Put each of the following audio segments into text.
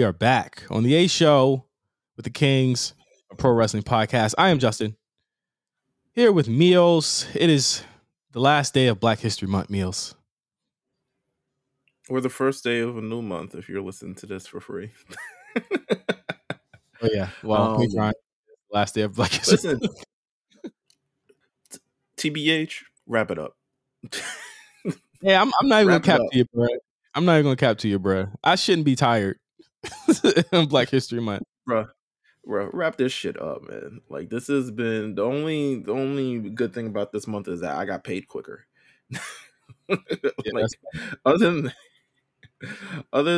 we are back on the A Show with the Kings, a pro wrestling podcast. I am Justin, here with Meelz. It is the last day of Black History Month, Meelz. Or the first day of a new month if you're listening to this for free. Oh yeah, well, Patreon, last day of Black History. Listen, TBH, wrap it up. Yeah, I'm not even gonna cap to you, bro. I'm not even gonna cap to you, bro. I shouldn't be tired on Black History Month, bro. Wrap this shit up, man. Like, this has been the only good thing about this month is that I got paid quicker. Like, other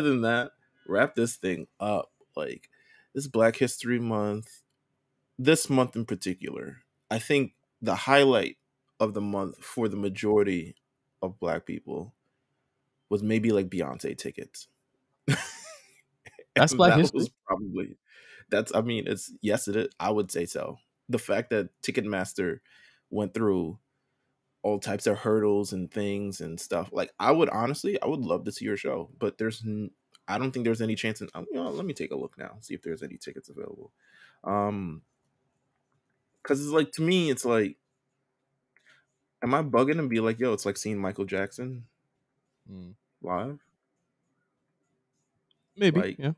than that, wrap this thing up. Like, this Black History Month, this month in particular, I think the highlight of the month for the majority of Black people was maybe like Beyonce tickets. That's Black History. Was probably I mean, it is. I would say so. The fact that Ticketmaster went through all types of hurdles and things and stuff. Like, I would love to see your show, but I don't think there's any chance. Let me take a look now, see if there's any tickets available. Because it's like, to me, it's like, am I bugging and be like, yo, it's like seeing Michael Jackson live? Maybe, like, yeah.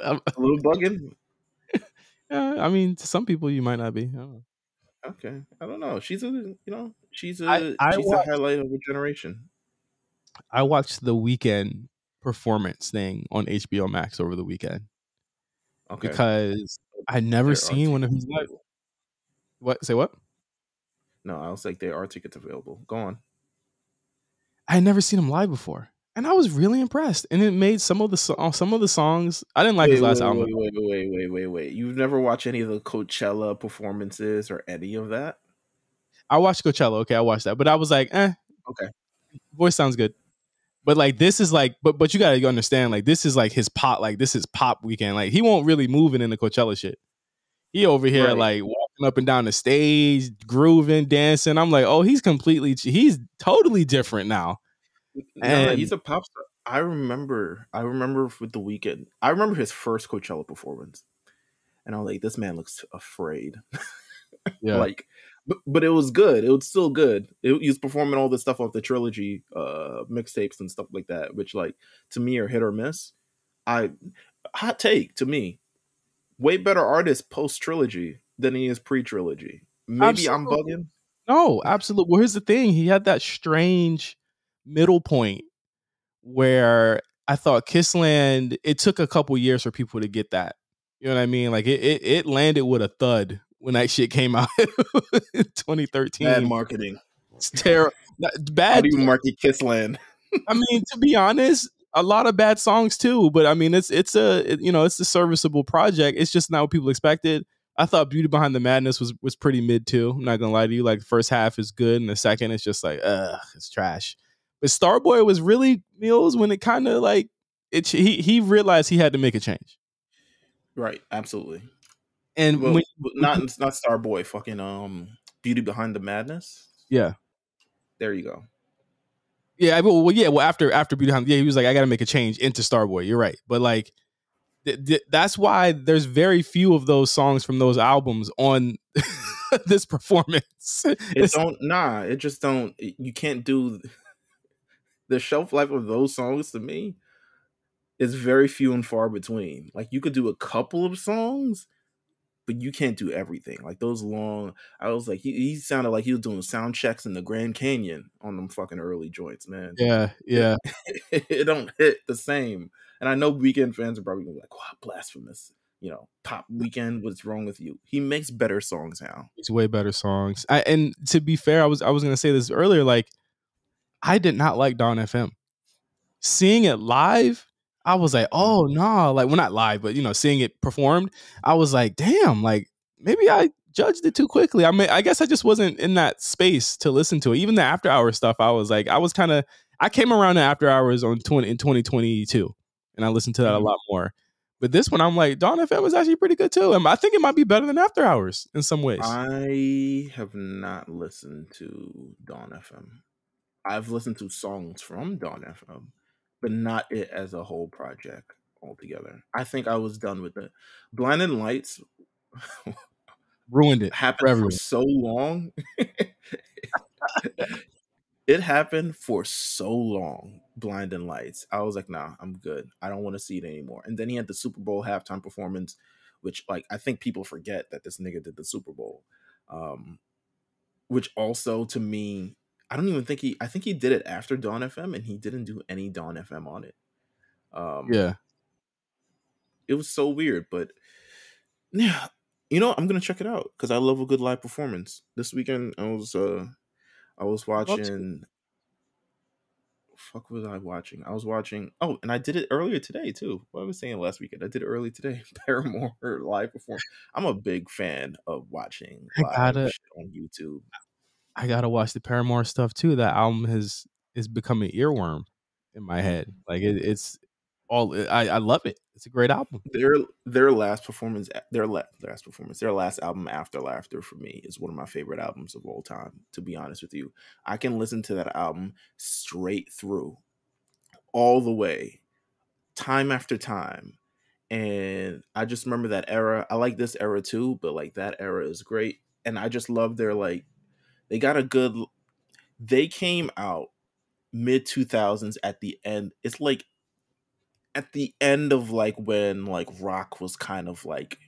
A little bugging. I mean, to some people, you might not be. I don't know. Okay, I don't know. She's a highlight of a generation. I watched the Weeknd performance thing on HBO Max over the weekend. Okay. Because I'd never seen one of his live. What? Say what? No, I was like, there are tickets available. Go on. I had never seen him live before, and I was really impressed. And it made some of the songs. I didn't like his last album. Wait. You've never watched any of the Coachella performances or any of that? I watched Coachella. Okay, I watched that, but I was like, okay, voice sounds good. But like, this is like, but you gotta understand, like, this is like his pop, like, this is pop Weeknd. Like, he won't really move it in the Coachella shit. He over here, like, walking up and down the stage, grooving, dancing. I'm like, oh, he's totally different now. No, he's a pop star. I remember with the Weeknd. I remember his first Coachella performance, and I was like, this man looks afraid. Yeah. Like, but it was good. It was still good. He was performing all the stuff off the trilogy mixtapes and stuff like that, which, like, to me are hit or miss. Hot take to me, way better artist post trilogy than he is pre trilogy. Maybe absolutely. I'm bugging. No, absolutely. Well, here's the thing: he had that strange middle point where I thought Kissland. It took a couple years for people to get that. You know what I mean? Like, it landed with a thud when that shit came out in 2013. Bad marketing. It's terrible. Bad. How do you market Kissland? I mean, to be honest, a lot of bad songs too. But I mean, it's a serviceable project. It's just not what people expected. I thought Beauty Behind the Madness was pretty mid too. I'm not gonna lie to you. Like, the first half is good, and the second it's just like, it's trash. But Starboy was really Meelz when it kind of like it. He realized he had to make a change. Right. Absolutely. And not Starboy, fucking Beauty Behind the Madness. Yeah, there you go. Yeah, well, after Beauty Behind, he was like, I got to make a change into Starboy. You're right, but like, that's why there's very few of those songs from those albums on this performance. It just don't. You can't do the shelf life of those songs. To me, is very few and far between. Like, you could do a couple of songs, but you can't do everything. Like, those long, I was like, he sounded like he was doing sound checks in the Grand Canyon on them fucking early joints, man. Yeah. It don't hit the same. And I know Weeknd fans are probably gonna be like, wow, blasphemous. Pop Weeknd, what's wrong with you? He makes better songs now. It's way better songs. And to be fair, I was gonna say this earlier, like, I did not like Dawn FM. Seeing it live, I was like, oh no, like, well, not live, but seeing it performed, I was like, damn, like, maybe I judged it too quickly. I mean, I guess I just wasn't in that space to listen to it. Even the after hours stuff, I was like, I came around to after hours in 2022, and I listened to that a lot more. But this one, I'm like, Dawn FM was actually pretty good too. And I think it might be better than After Hours in some ways. I have not listened to Dawn FM. I've listened to songs from Dawn FM, but not it as a whole project. altogether. I think I was done with it. Blinding Lights Ruined it happened for for everyone. so long. It happened for so long. Blinding Lights. I was like, nah, I'm good. I don't want to see it anymore. And then he had the Super Bowl halftime performance, which like I think people forget that this nigga did the Super Bowl. Which also to me, I don't even think I think he did it after Dawn FM, and he didn't do any Dawn FM on it. Yeah. It was so weird, but yeah, I'm gonna check it out because I love a good live performance. This weekend I was watching. Fuck was I watching? I was watching. Oh, and I did it earlier today too. What I was saying last weekend, I did it early today. Paramore live performance. I'm a big fan of watching live shit on YouTube. I gotta watch the Paramore stuff too. That album is become an earworm in my head. Like it's all. I love it. It's a great album. Their last performance, their last album, After Laughter, for me is one of my favorite albums of all time. To be honest with you, I can listen to that album straight through, all the way, time after time. And I just remember that era. I like this era too, but like that era is great. And I just love their like, they came out mid 2000s at the end. It's like at the end of like when like rock was kind of like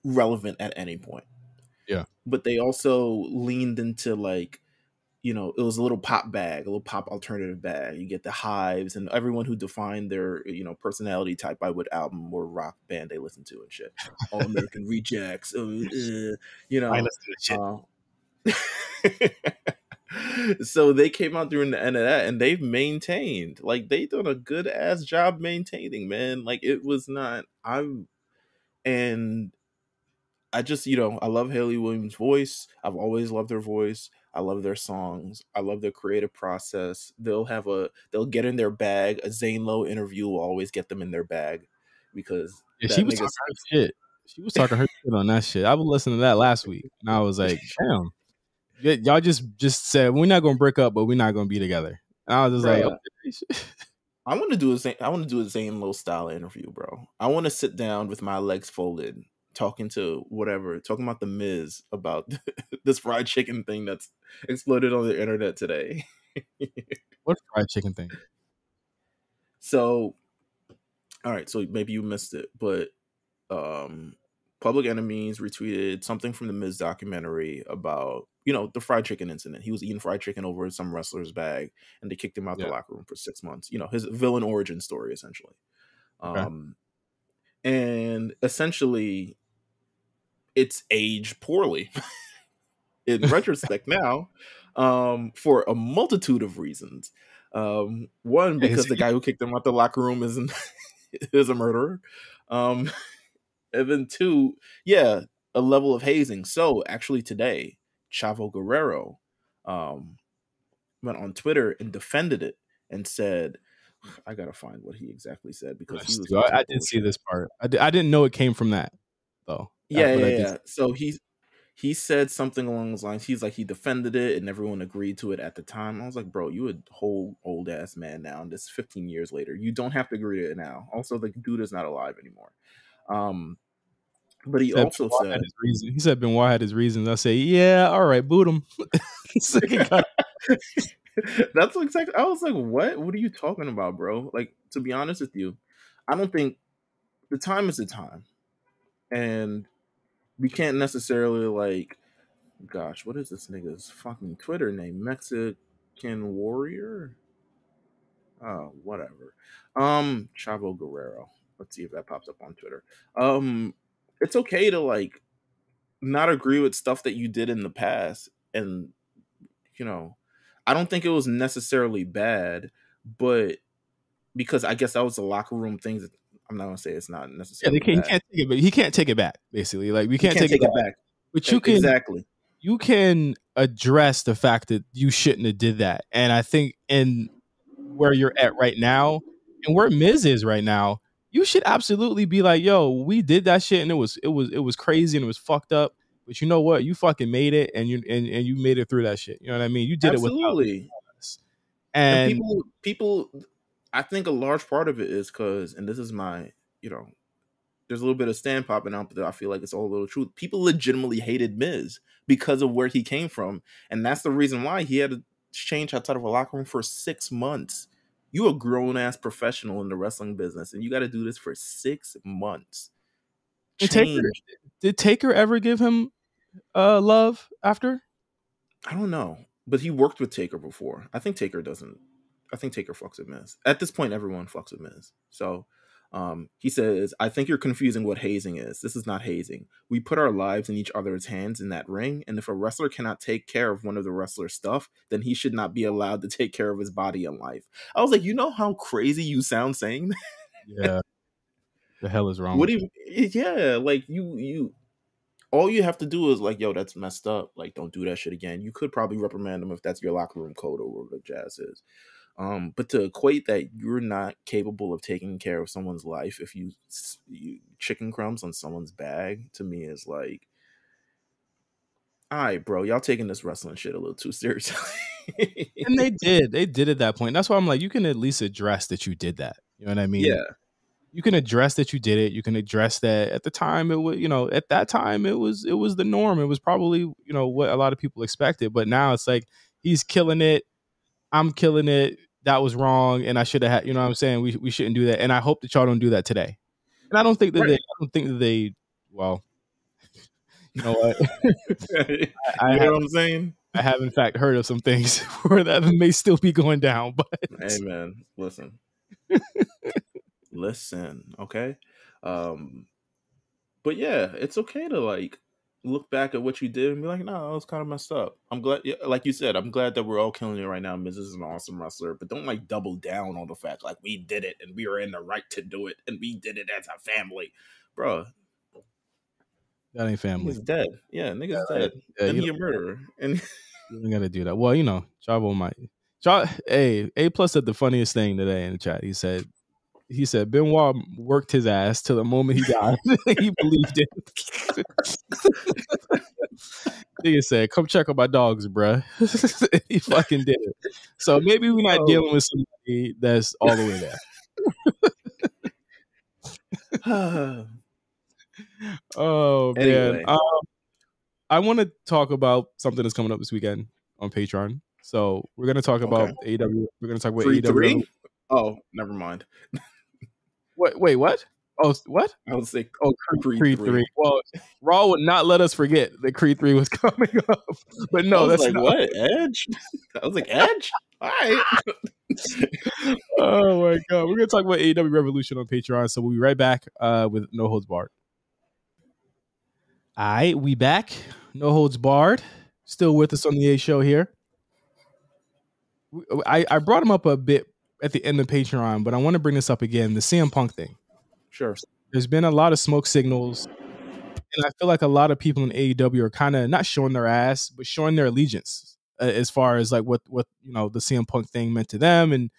relevant at any point. Yeah. But they also leaned into like, it was a little pop bag, a little pop alternative bag. You get the Hives and everyone who defined their, personality type by what album or rock band they listen to and shit. All American Rejects, I listen to shit. So they came out during the end of that, and they've maintained, like they done a good ass job maintaining, man. Like it was not. And I just, I love Hayley Williams' voice. I've always loved her voice. I love their songs. I love their creative process. They'll get in their bag. A Zane Lowe interview will always get them in their bag because she was talking her shit. She was talking her shit on that shit. I was listening to that last week, and I was like, damn. Y'all just said we're not gonna break up, but we're not gonna be together. And I was just like, okay. I want to do a Zane Lowe style interview, bro. I want to sit down with my legs folded, talking about the Miz about this fried chicken thing that's exploded on the internet today. What fried chicken thing? So, all right, so maybe you missed it, but Public Enemies retweeted something from the Miz documentary about, the fried chicken incident. He was eating fried chicken over some wrestler's bag, and they kicked him out the locker room for 6 months. His villain origin story, essentially. Okay. And essentially, it's aged poorly in retrospect now, for a multitude of reasons. One, because the guy who kicked him out the locker room is a murderer. And then two, a level of hazing. So actually today, Chavo Guerrero went on Twitter and defended it and said, I gotta find what he exactly said because he was. I did see this part. I didn't know it came from that though. Yeah. So he said something along those lines. He's like, he defended it and everyone agreed to it at the time. I was like, bro, you a whole old ass man now, and this 15 years later, you don't have to agree to it now. Also, the dude is not alive anymore. But he also said his reason. He said Benoit had his reasons. I say, yeah, all right, boot him. That's exactly. I was like, what? What are you talking about, bro? Like, to be honest with you, I don't think the time is the time, and we can't necessarily like. Gosh, what is this nigga's fucking Twitter name? Mexican Warrior. Oh, whatever. Chavo Guerrero. Let's see if that pops up on Twitter. It's okay to like not agree with stuff that you did in the past, and I don't think it was necessarily bad, but because I guess that was the locker room things. I'm not gonna say it's not necessarily. He can't take it, but he can't take it back. Basically, like we can't take it back. But you can exactly. You can address the fact that you shouldn't have did that, and I think in where you're at right now and where Miz is right now, you should absolutely be like, yo, we did that shit and it was crazy and it was fucked up. But you know what? You fucking made it, and you made it through that shit. You know what I mean? You did absolutely. it without us. And people I think a large part of it is because, and this is my, there's a little bit of stand popping out, but I feel like it's all a little truth. People legitimately hated Miz because of where he came from, and that's the reason why he had to change outside of a locker room for 6 months. You a grown ass professional in the wrestling business, and you got to do this for 6 months. Did Taker ever give him love after? I don't know, but he worked with Taker before. I think Taker fucks with Miz. At this point, everyone fucks with Miz. So he says, I think you're confusing what hazing is. This is not hazing. We put our lives in each other's hands in that ring, and if a wrestler cannot take care of one of the wrestler's stuff, then he should not be allowed to take care of his body and life. I was like, you know how crazy you sound saying that? Yeah. The hell is wrong with you? Yeah, like you all you have to do is like, yo, that's messed up. Like, don't do that shit again. You could probably reprimand them if that's your locker room code or whatever the jazz is. But to equate that you're not capable of taking care of someone's life if you chicken crumbs on someone's bag, to me is like, all right, bro, y'all taking this wrestling shit a little too seriously. And they did at that point. That's why I'm like, you can at least address that you did that. You know what I mean? Yeah. You can address that you did it. You can address that at the time it was, at that time it was the norm. It was probably, what a lot of people expected. But now it's like, he's killing it. I'm killing it. That was wrong. And I should have had, you know what I'm saying? We shouldn't do that. And I hope that y'all don't do that today. And I don't think that well, you know what? You know what I'm saying? I have in fact heard of some things where that may still be going down, but hey man, listen. Listen, okay? But yeah, it's okay to like look back at what you did and be like, no, that was kind of messed up. I'm glad, like you said, I'm glad that we're all killing it right now. Miz is an awesome wrestler, but don't like double down on the fact like we did it and we were in the right to do it and we did it as a family, bro. That ain't family. Nigga's dead. Yeah, nigga's dead. Yeah, and he a murderer. And you don't gotta do that. Well, Chavo might. A plus said the funniest thing today in the chat. He said Benoit worked his ass till the moment he died. He believed it. He said, "Come check on my dogs, bruh." He fucking did it. So maybe we're not dealing with somebody that's all the way there. Oh anyway. man, I want to talk about something that's coming up this weekend on Patreon. So we're gonna talk about AEW. We're gonna talk about AEW. Oh, never mind. Wait, what? Oh, what? I was like, Creed 3. Well, Raw would not let us forget that Creed 3 was coming up. But no, that's like, what? Edge? I was like, Edge? All right. Oh my god. We're gonna talk about AEW Revolution on Patreon. So we'll be right back with No Holds Barred. All right, we back. No Holds Barred. Still with us on the A Show here. I brought him up a bit at the end of Patreon, but I want to bring this up again, the CM Punk thing. Sure. There's been a lot of smoke signals, and I feel like a lot of people in AEW are kind of not showing their ass, but showing their allegiance as far as like what the CM Punk thing meant to them and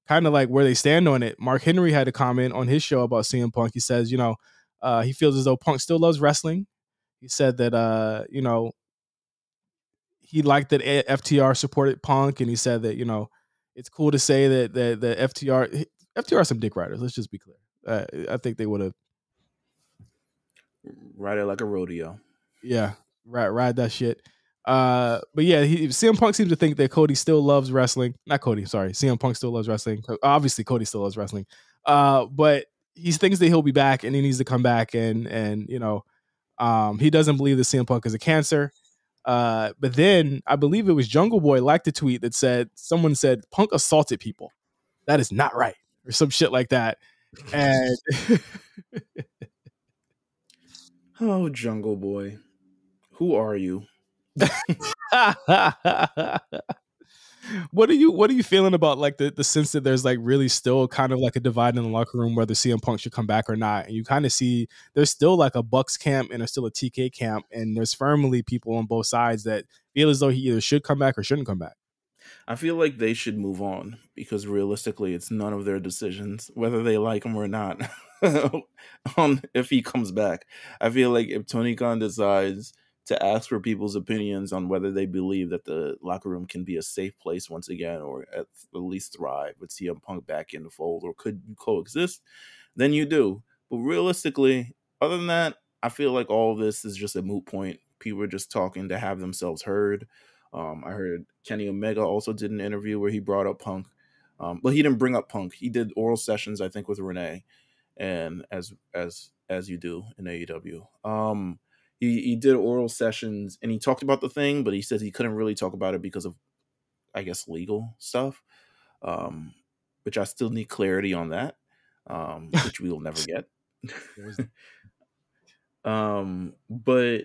kind of like where they stand on it. Mark Henry had a comment on his show about CM Punk. He says, he feels as though Punk still loves wrestling. He said that, he liked that FTR supported Punk, and he said that, it's cool to say that the FTR are some dick riders. Let's just be clear. I think they would have ride it like a rodeo. Yeah, ride that shit. But yeah, CM Punk seems to think that Cody still loves wrestling. Not Cody, sorry. CM Punk still loves wrestling. Obviously, Cody still loves wrestling. But he thinks that he'll be back, and he needs to come back, and he doesn't believe that CM Punk is a cancer. But then I believe it was Jungle Boy liked a tweet that someone said Punk assaulted people. That is not right, or some shit like that. And oh, Jungle Boy, who are you? What are you feeling about like the sense that there's like really still kind of like a divide in the locker room whether CM Punk should come back or not, and you kind of see there's still like a Bucks camp and there's still a TK camp, and there's firmly people on both sides that feel as though he either should come back or shouldn't come back. I feel like they should move on because realistically, it's none of their decisions whether they like him or not. If he comes back, I feel like if Tony Khan decides to ask for people's opinions on whether they believe that the locker room can be a safe place once again, or at least thrive with CM Punk back in the fold, or could you coexist, then you do. But realistically, other than that, I feel like all of this is just a moot point. People are just talking to have themselves heard. I heard Kenny Omega also did an interview where he brought up Punk. But he didn't bring up Punk. He did oral sessions, I think, with Renee, and as you do in AEW. He did oral sessions and he talked about the thing, but he said he couldn't really talk about it because of, I guess, legal stuff, which I still need clarity on that, which we will never get. But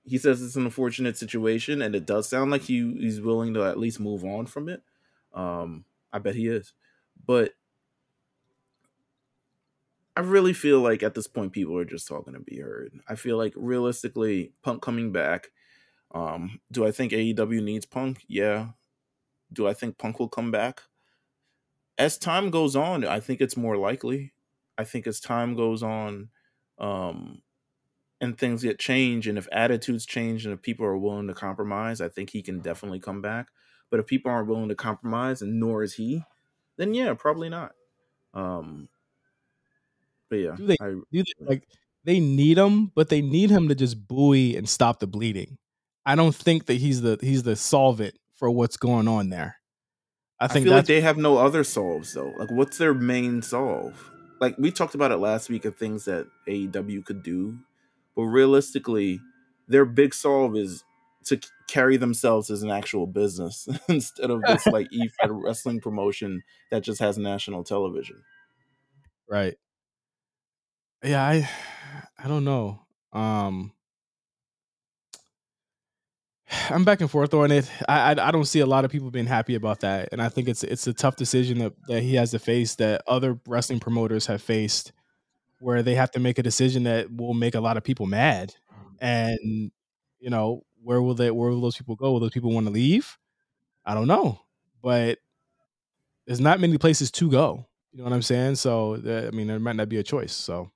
he says it's an unfortunate situation, and it does sound like he's willing to at least move on from it. I bet he is. But I really feel like at this point, people are just talking to be heard. I feel like realistically, Punk coming back. Do I think AEW needs Punk? Yeah. Do I think Punk will come back? As time goes on, I think it's more likely. I think as time goes on, and things get changed, and if attitudes change and if people are willing to compromise, I think he can definitely come back. But if people aren't willing to compromise, and nor is he, then yeah, probably not. But yeah, they need him, but they need him to just buoy and stop the bleeding. I don't think that he's the solvent for what's going on there. I feel like they have no other solves though. Like, what's their main solve? Like, we talked about it last week of things that AEW could do, but realistically, their big solve is to carry themselves as an actual business instead of this like E-Fed wrestling promotion that just has national television. Right. Yeah, I don't know. I'm back and forth on it. I don't see a lot of people being happy about that, and I think it's a tough decision that he has to face, that other wrestling promoters have faced, where they have to make a decision that will make a lot of people mad. And where will those people go? Will those people want to leave? I don't know, but there's not many places to go. You know what I'm saying? So there might not be a choice. So,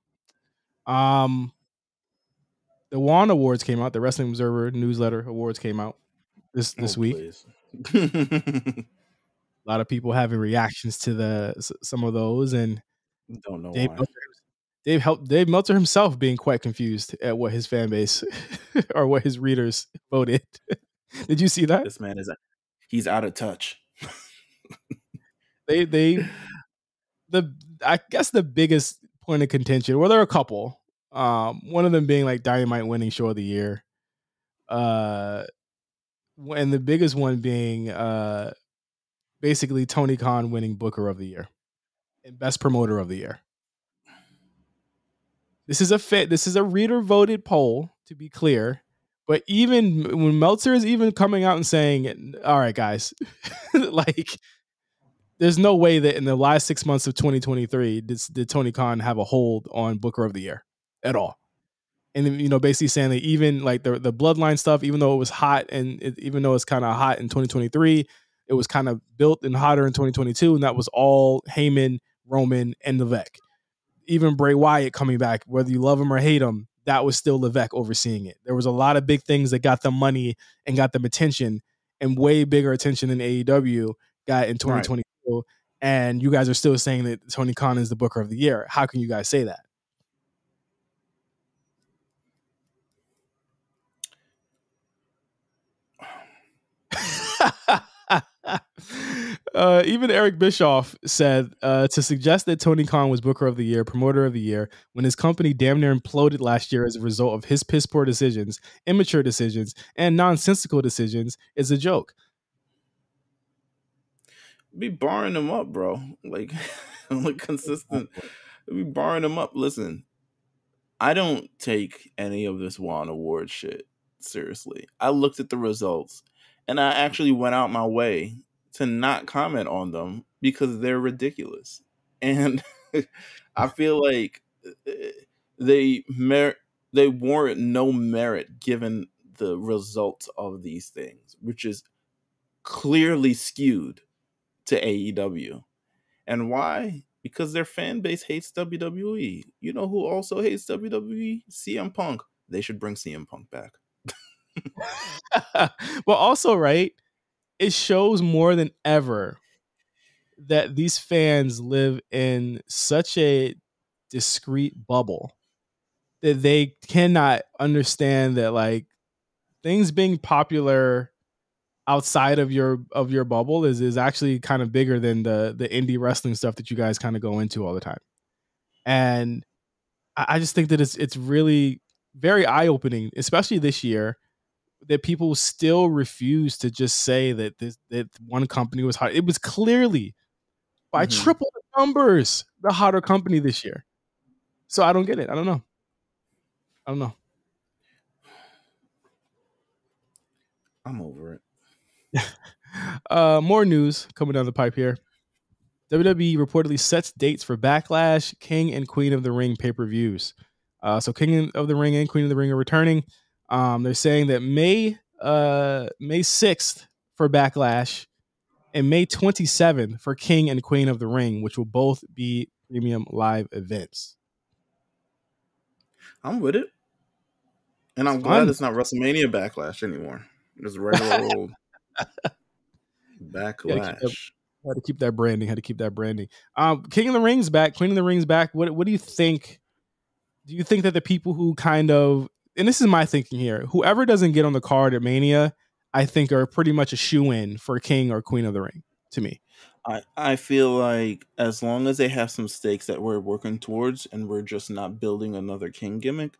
the WAN Awards came out. The Wrestling Observer Newsletter Awards came out this week. A lot of people having reactions to some of those, and don't know why. Dave Meltzer himself being quite confused at what his fan base or what his readers voted. Did you see that? This man he's out of touch. I guess the biggest point of contention, well, there are a couple. One of them being like Dynamite winning show of the year. And the biggest one being basically Tony Khan winning Booker of the Year and Best Promoter of the Year. This is a reader voted poll, to be clear. But even when Meltzer is even coming out and saying, all right, guys, like, there's no way that in the last 6 months of 2023 did Tony Khan have a hold on Booker of the Year at all. And basically saying that even like the Bloodline stuff, even though it was hot and even though it's kind of hot in 2023, it was kind of built and hotter in 2022, and that was all Heyman, Roman, and Levesque. Even Bray Wyatt coming back, whether you love him or hate him, that was still Levesque overseeing it. There was a lot of big things that got them money and got them attention, and way bigger attention than AEW got in 2022. Right. And you guys are still saying that Tony Khan is the Booker of the Year. How can you guys say that? Even Eric Bischoff said to suggest that Tony Khan was Booker of the Year, Promoter of the Year, when his company damn near imploded last year as a result of his piss poor decisions, immature decisions, and nonsensical decisions is a joke. Be barring them up, bro. Like consistent. Be barring them up. Listen, I don't take any of this WAN Award shit seriously. I looked at the results, and I actually went out my way to not comment on them because they're ridiculous. And I feel like they warrant no merit given the results of these things, which is clearly skewed to AEW. And why? Because their fan base hates WWE. You know who also hates WWE? CM Punk. They should bring CM Punk back. But also, right, it shows more than ever that these fans live in such a discrete bubble that they cannot understand that like things being popular outside of your bubble is actually kind of bigger than the indie wrestling stuff that you guys kind of go into all the time. And I just think that it's really very eye opening, especially this year, that people still refuse to just say that one company was hot. It was clearly by triple the numbers the hotter company this year. So I don't get it. I don't know. I'm over it. More news coming down the pipe here. WWE reportedly sets dates for Backlash, King and Queen of the Ring pay-per-views. So King of the Ring and Queen of the Ring are returning. They're saying that May 6th for Backlash and May 27th for King and Queen of the Ring, which will both be premium live events. I'm with it. And I'm glad it's not WrestleMania Backlash anymore. It's regular old Backlash. Had to keep that branding. King of the Ring's back. Queen of the Ring's back. What do you think? Do you think that the people who kind of, and this is my thinking here, whoever doesn't get on the card at Mania, I think are pretty much a shoe-in for King or Queen of the Ring, to me. I feel like as long as they have some stakes that we're working towards and we're just not building another King gimmick,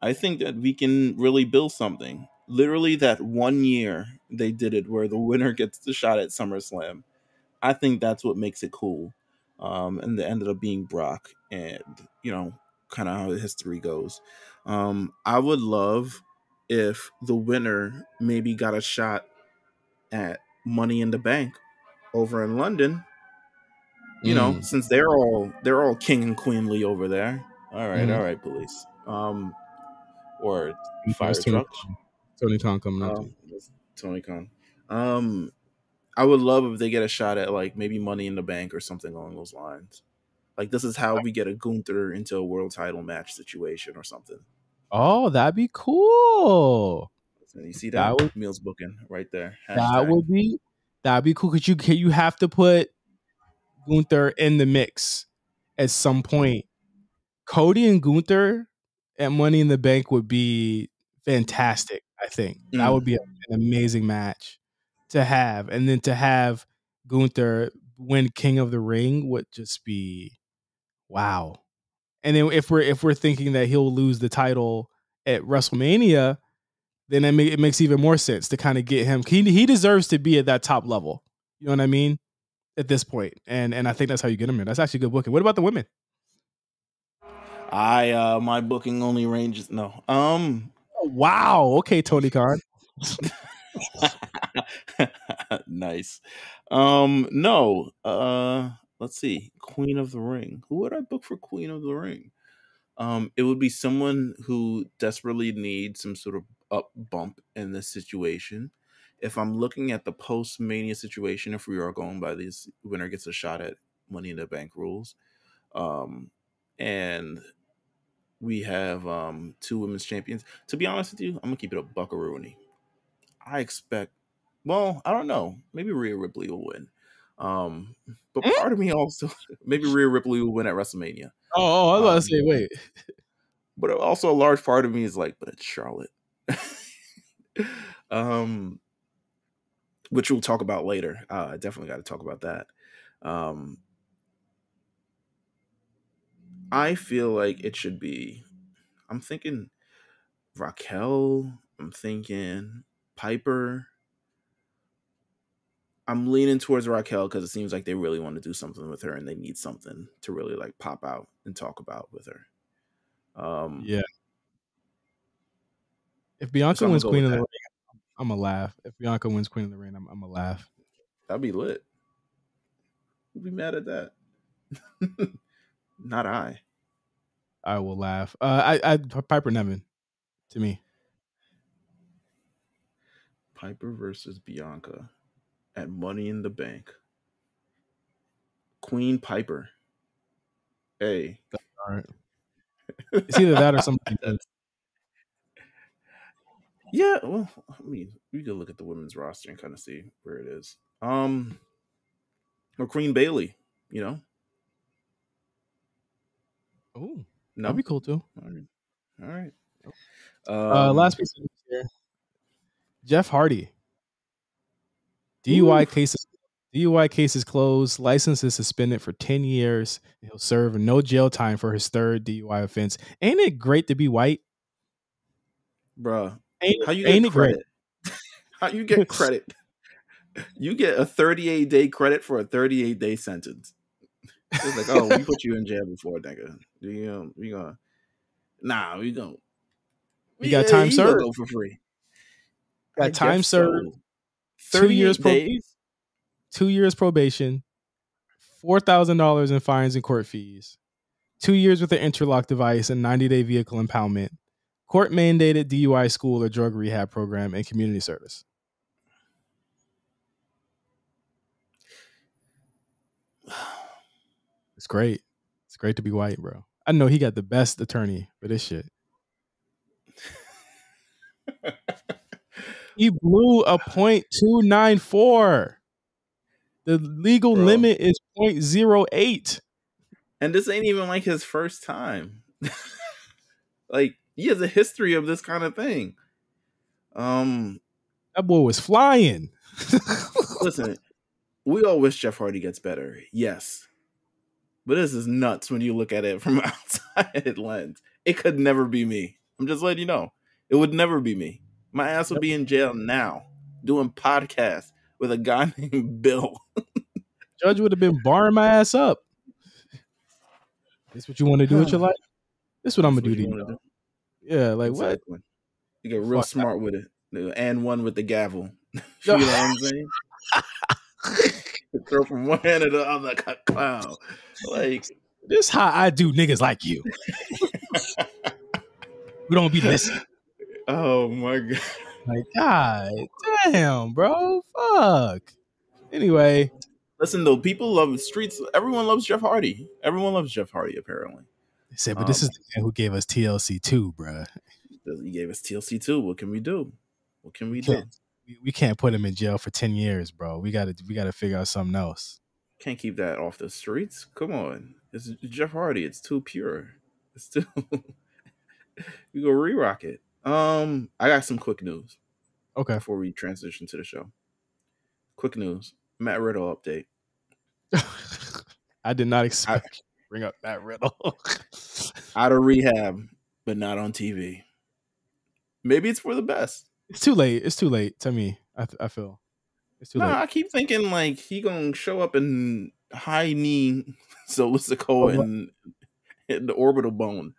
I think that we can really build something. Literally that 1 year they did it where the winner gets the shot at SummerSlam. I think that's what makes it cool. And it ended up being Brock, and kind of how history goes. I would love if the winner maybe got a shot at Money in the Bank over in London. Since they're all king and queenly over there. All right, police. Or fire trucks. Tony Khan coming up. Tony Khan. I would love if they get a shot at like maybe Money in the Bank or something along those lines. Like this is how we get a Gunther into a world title match situation or something. Oh, that'd be cool. And you see that? Meelz booking right there. Hashtag. That'd be cool because you have to put Gunther in the mix at some point. Cody and Gunther at Money in the Bank would be fantastic. I think that would be an amazing match to have, and then to have Gunther win King of the Ring would just be wow. And then if we're thinking that he'll lose the title at WrestleMania, then it makes even more sense to kind of get him. He deserves to be at that top level. You know what I mean? At this point, and I think that's how you get him in. That's actually good booking. What about the women? My booking only ranges no. Oh, wow. Okay, Tony Khan. Nice. No. Let's see. Queen of the Ring. Who would I book for Queen of the Ring? It would be someone who desperately needs some sort of up bump in this situation. If I'm looking at the post-Mania situation, if we are going by this winner gets a shot at Money in the Bank rules, and we have 2 women's champions. To be honest with you, I'm gonna keep it a buckaroo-y. I expect, well, I don't know. Maybe Rhea Ripley will win. But part of me also, maybe Rhea Ripley will win at WrestleMania. Oh, I was about to say, wait. But also a large part of me is like, but it's Charlotte. Which we'll talk about later. I definitely got to talk about that. I feel like it should be, I'm thinking Raquel, I'm thinking Piper. I'm leaning towards Raquel because it seems like they really want to do something with her and they need something to really like pop out and talk about with her. Yeah. If Bianca wins Queen of the Ring, I'm gonna laugh. If Bianca wins Queen of the Ring, I'm gonna laugh. That'd be lit. Who'd be mad at that? Not I. I will laugh. I Piper Nevin to me. Piper versus Bianca at Money in the Bank. Queen Piper. Hey. All right. It's either that or something. Yeah, well, I mean, we could look at the women's roster and kind of see where it is. Or Queen Bailey, you know? Oh, that'd No? be cool too. All right. All right. Last piece of news here. Jeff Hardy. Woo. DUI cases closed. License is suspended for 10 years. He'll serve no jail time for his third DUI offense. Ain't it great to be white? Bruh. Ain't How you it get credit? How you get credit? You get a 38-day credit for a 38-day sentence. It's like, oh, we put you in jail before, nigga. We gonna we got time served. Go for free. Got time served. So. 38 days. 2 years probation. $4,000 in fines and court fees. 2 years with an interlock device and 90-day vehicle impoundment. Court mandated DUI school or drug rehab program and community service. It's great. It's great to be white, bro. I know he got the best attorney for this shit. He blew a .294. The legal limit is .08. And this ain't even like his first time. Like, he has a history of this kind of thing. That boy was flying. Listen, we all wish Jeff Hardy gets better. Yes. But this is nuts when you look at it from outside lens. It could never be me. I'm just letting you know. It would never be me. My ass would be in jail now doing podcasts with a guy named Bill. Judge would have been barring my ass up. This what you want to do with your life? This what I'm going to do to you. Yeah, like exactly. What? You get real smart with it. And one with the gavel. You know what I'm saying? Throw from one hand to the other like a clown. Like, this how I do niggas like you. We don't be listening. Oh my god. My god damn, bro. Fuck. Anyway. Listen though, people love streets. Everyone loves Jeff Hardy. Everyone loves Jeff Hardy, apparently. They said, but this is the man who gave us TLC 2, bro. He gave us TLC 2. What can we do? What can we do? We can't put him in jail for 10 years, bro. We gotta figure out something else. Can't keep that off the streets. Come on. It's Jeff Hardy. It's too pure. It's too we go re-rock it. I got some quick news. Okay. Before we transition to the show. Quick news. Matt Riddle update. I did not expect you to bring up Matt Riddle. Out of rehab, but not on TV. Maybe it's for the best. It's too late. It's too late to me. I feel it's too late. I keep thinking like he gonna show up in high knee Solo Sikoa and hit the orbital bone.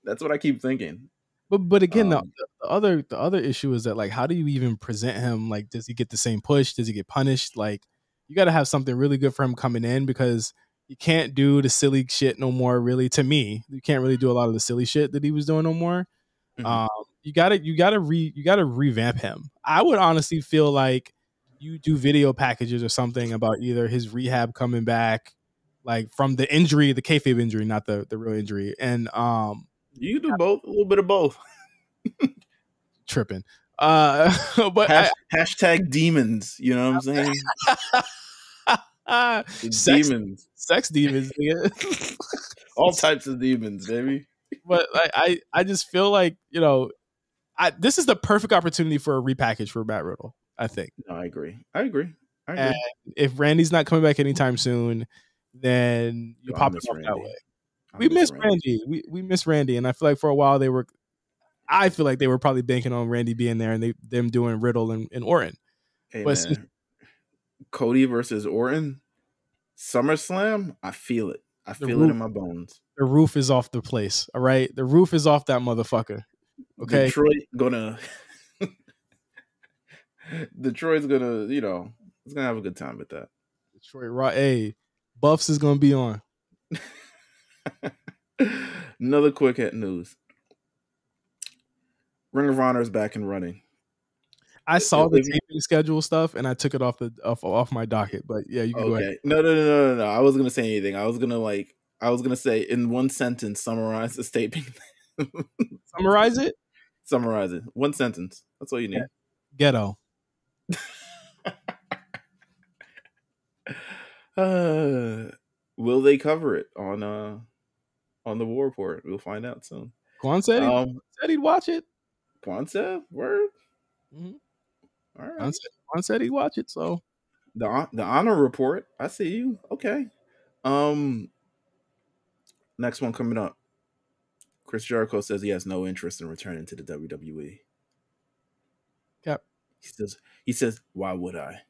That's what I keep thinking. But again, the other issue is that, like, how do you even present him? Like, does he get the same push? Does he get punished? Like, you got to have something really good for him coming in, because you can't do the silly shit no more. Really, to me, you can't really do a lot of the silly shit that he was doing no more. Mm-hmm. You gotta revamp him. I would honestly feel like you do video packages or something about either his rehab coming back, like from the injury, the kayfabe injury, not the real injury, and you do both, a little bit of both. Tripping. But hashtag demons, you know what I'm saying? Demons. Sex demons. All types of demons, baby. But I just feel like, you know, this is the perfect opportunity for a repackage for Matt Riddle, I think. No, I agree. And if Randy's not coming back anytime soon, then you pop it off that way. We miss Randy. We miss Randy, and I feel like for a while they were probably banking on Randy being there and them doing Riddle and Orton. Hey, but man, Cody versus Orton, SummerSlam, I feel it. I feel it in my bones. The roof is off the place. All right, the roof is off that motherfucker. Okay, Detroit's gonna, you know, it's gonna have a good time with that. Detroit Raw. Hey, Buffs is gonna be on. Another quick hit news. Ring of Honor is back and running. I saw the taping schedule stuff and I took it off my docket. But yeah, you can go ahead. No. I wasn't gonna say anything. I was gonna say in one sentence summarize the taping. Summarize it? Summarize it. One sentence. That's all you need. Ghetto. Will they cover it on the War Report? We'll find out soon. Quan said he'd watch it. Quan said, word. Mm-hmm. All right. Quan said he'd watch it. So the Honor Report. I see you. Okay. Next one coming up. Chris Jericho says he has no interest in returning to the WWE. Yep. He says, why would I?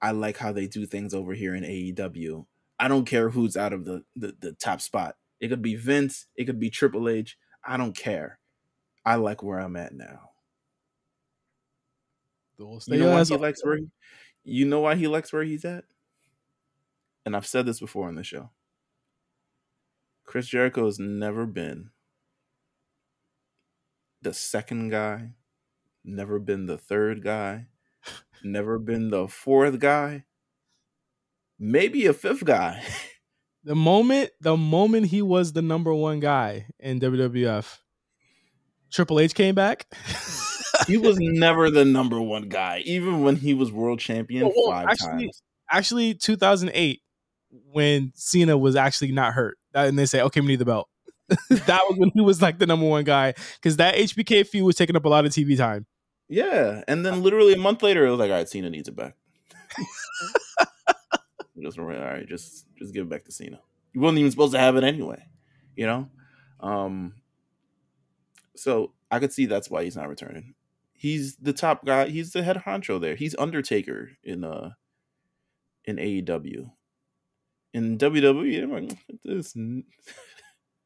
I like how they do things over here in AEW. I don't care who's out of the top spot. It could be Vince. It could be Triple H. I don't care. I like where I'm at now. You know why he likes where you know why he likes where he's at? And I've said this before on the show. Chris Jericho has never been the second guy, never been the third guy, never been the fourth guy, maybe a fifth guy. The moment he was the number one guy in WWF, Triple H came back. He was never the number one guy, even when he was world champion 5 times. Actually, 2008, when Cena was actually not hurt, and they say, "Okay, we need the belt." That was when he was like the number one guy, because that HBK feud was taking up a lot of TV time. Yeah, and then literally a month later, it was like, "All right, Cena needs it back." Just all right, just give it back to Cena. You wasn't even supposed to have it anyway, you know. So I could see that's why he's not returning. He's the top guy. He's the head honcho there. He's Undertaker in AEW. In WWE, I'm like, this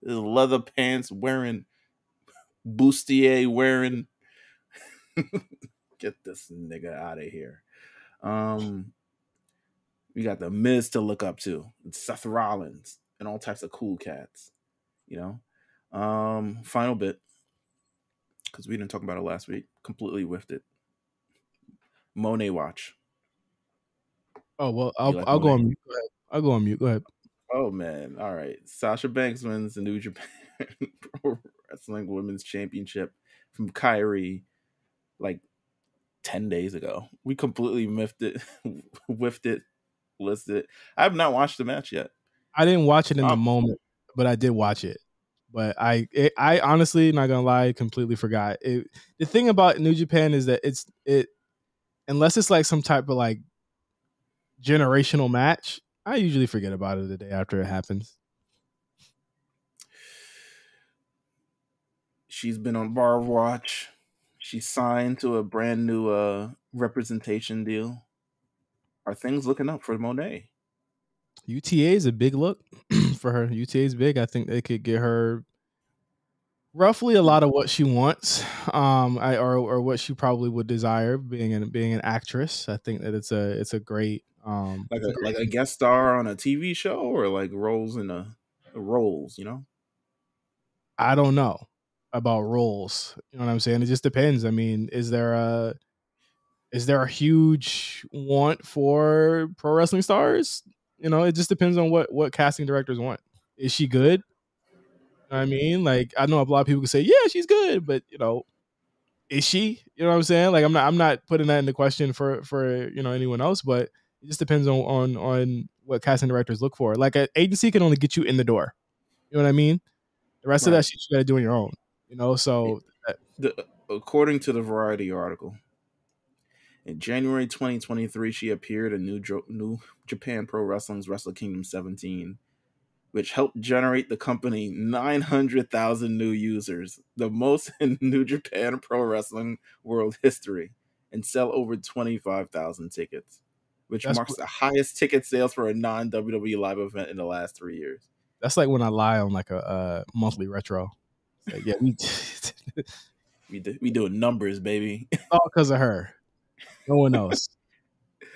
leather pants wearing, bustier wearing. Get this nigga out of here. We got the Miz to look up to, and Seth Rollins, and all types of cool cats. You know. Final bit, because we didn't talk about it last week. Completely whiffed it. Monet watch. Oh well, I'll go on mute. Go ahead. I'll go on mute. Go ahead. Oh man, all right. Sasha Banks wins the New Japan Pro Wrestling Women's Championship from Kyrie like 10 days ago. We completely whiffed it, listed it. I have not watched the match yet. I didn't watch it in the moment, but I did watch it. But I honestly, not gonna lie, completely forgot. The thing about New Japan is that it unless it's like some type of like generational match, I usually forget about it the day after it happens. She's been on Bar Watch. She's signed to a brand new representation deal. Are things looking up for Monet? UTA is a big look for her. UTA is big. I think they could get her roughly a lot of what she wants, or what she probably would desire, being an actress. I think that it's a great like a guest star on a TV show, or like roles in roles. You know, I don't know about roles. You know what I'm saying? It just depends. I mean, is there a huge want for pro wrestling stars? You know, it just depends on what casting directors want. Is she good? You know what I mean? Like, I know a lot of people can say, yeah, she's good, but you know, is she? You know what I'm saying? Like, I'm not putting that into question for anyone else, but it just depends on what casting directors look for. Like, an agency can only get you in the door. You know what I mean? The rest of that shit you got to do on your own. You know, so according to the Variety article, in January 2023, she appeared in New Japan Pro Wrestling's Wrestle Kingdom 17, which helped generate the company 900,000 new users, the most in New Japan Pro Wrestling world history, and sell over 25,000 tickets, which marks the highest ticket sales for a non-WWE live event in the last 3 years. That's like when I lie on like a monthly retro. Like, yeah, we doing numbers, baby. All because of her. No one else.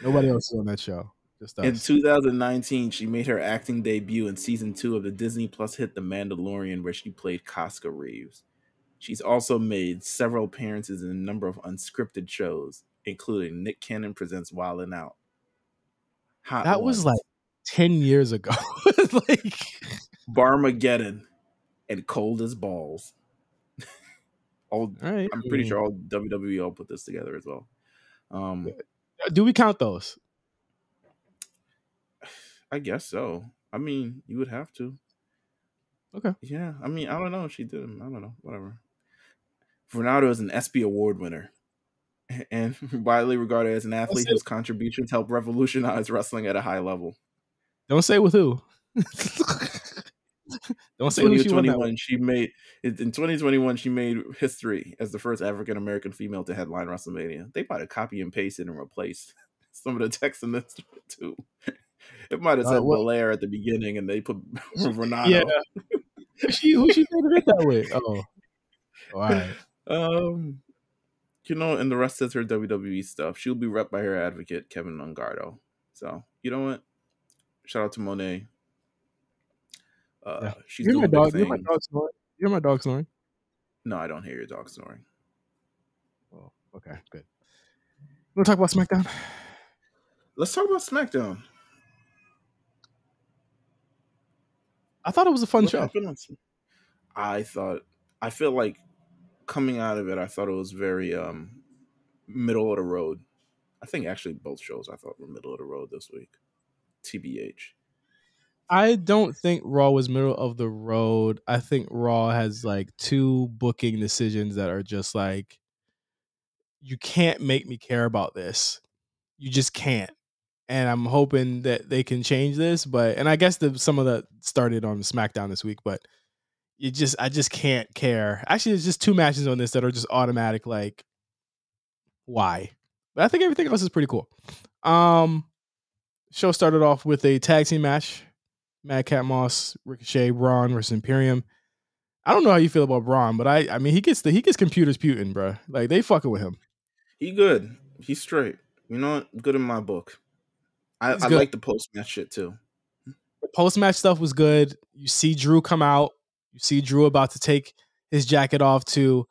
Nobody else is on that show. Just us. In 2019, she made her acting debut in season 2 of the Disney Plus hit The Mandalorian, where she played Casca Reeves. She's also made several appearances in a number of unscripted shows, including Nick Cannon Presents Wild 'N Out. That was like 10 years ago. Barmageddon and Cold as Balls. right. I'm pretty sure all WWE all put this together as well. Do we count those? I guess so. I mean, you would have to. Okay. Yeah. I mean, I don't know if she did. I don't know. Whatever. Fernando is an ESPY award winner and widely regarded as an athlete whose contributions helped revolutionize wrestling at a high level. Don't say with who. Don't say who she won that with. In 2021, she made history as the first African American female to headline WrestleMania. They might have copy and pasted and replaced some of the text in this too. It might have said Belair at the beginning, and they put Renata. Yeah. Who she made it that way? Oh, all right. You know, and the rest is her WWE stuff. She'll be rep by her advocate, Kevin Ungardo. So, you know what? Shout out to Monet. She's doing big things. You hear my dog snoring? No, I don't hear your dog snoring. Oh, okay, good. We'll talk about SmackDown. Let's talk about SmackDown. I thought it was a fun show. I feel like coming out of it, I thought it was very middle of the road. I think actually both shows I thought were middle of the road this week. TBH. I don't think Raw was middle of the road. I think Raw has like two booking decisions that are just like, you can't make me care about this. You just can't. And I'm hoping that they can change this. And I guess some of that started on SmackDown this week, but I just can't care. Actually, there's just two matches on this that are just automatic, like, why? But I think everything else is pretty cool. Show started off with a tag team match. Madcap Moss, Ricochet, Braun versus Imperium. I don't know how you feel about Braun, but I mean he gets computers putin', bro. Like they fucking with him. He good. He's straight. You know what? Good in my book. I like the post-match shit too. The post-match stuff was good. You see Drew come out. You see Drew about to take his jacket off to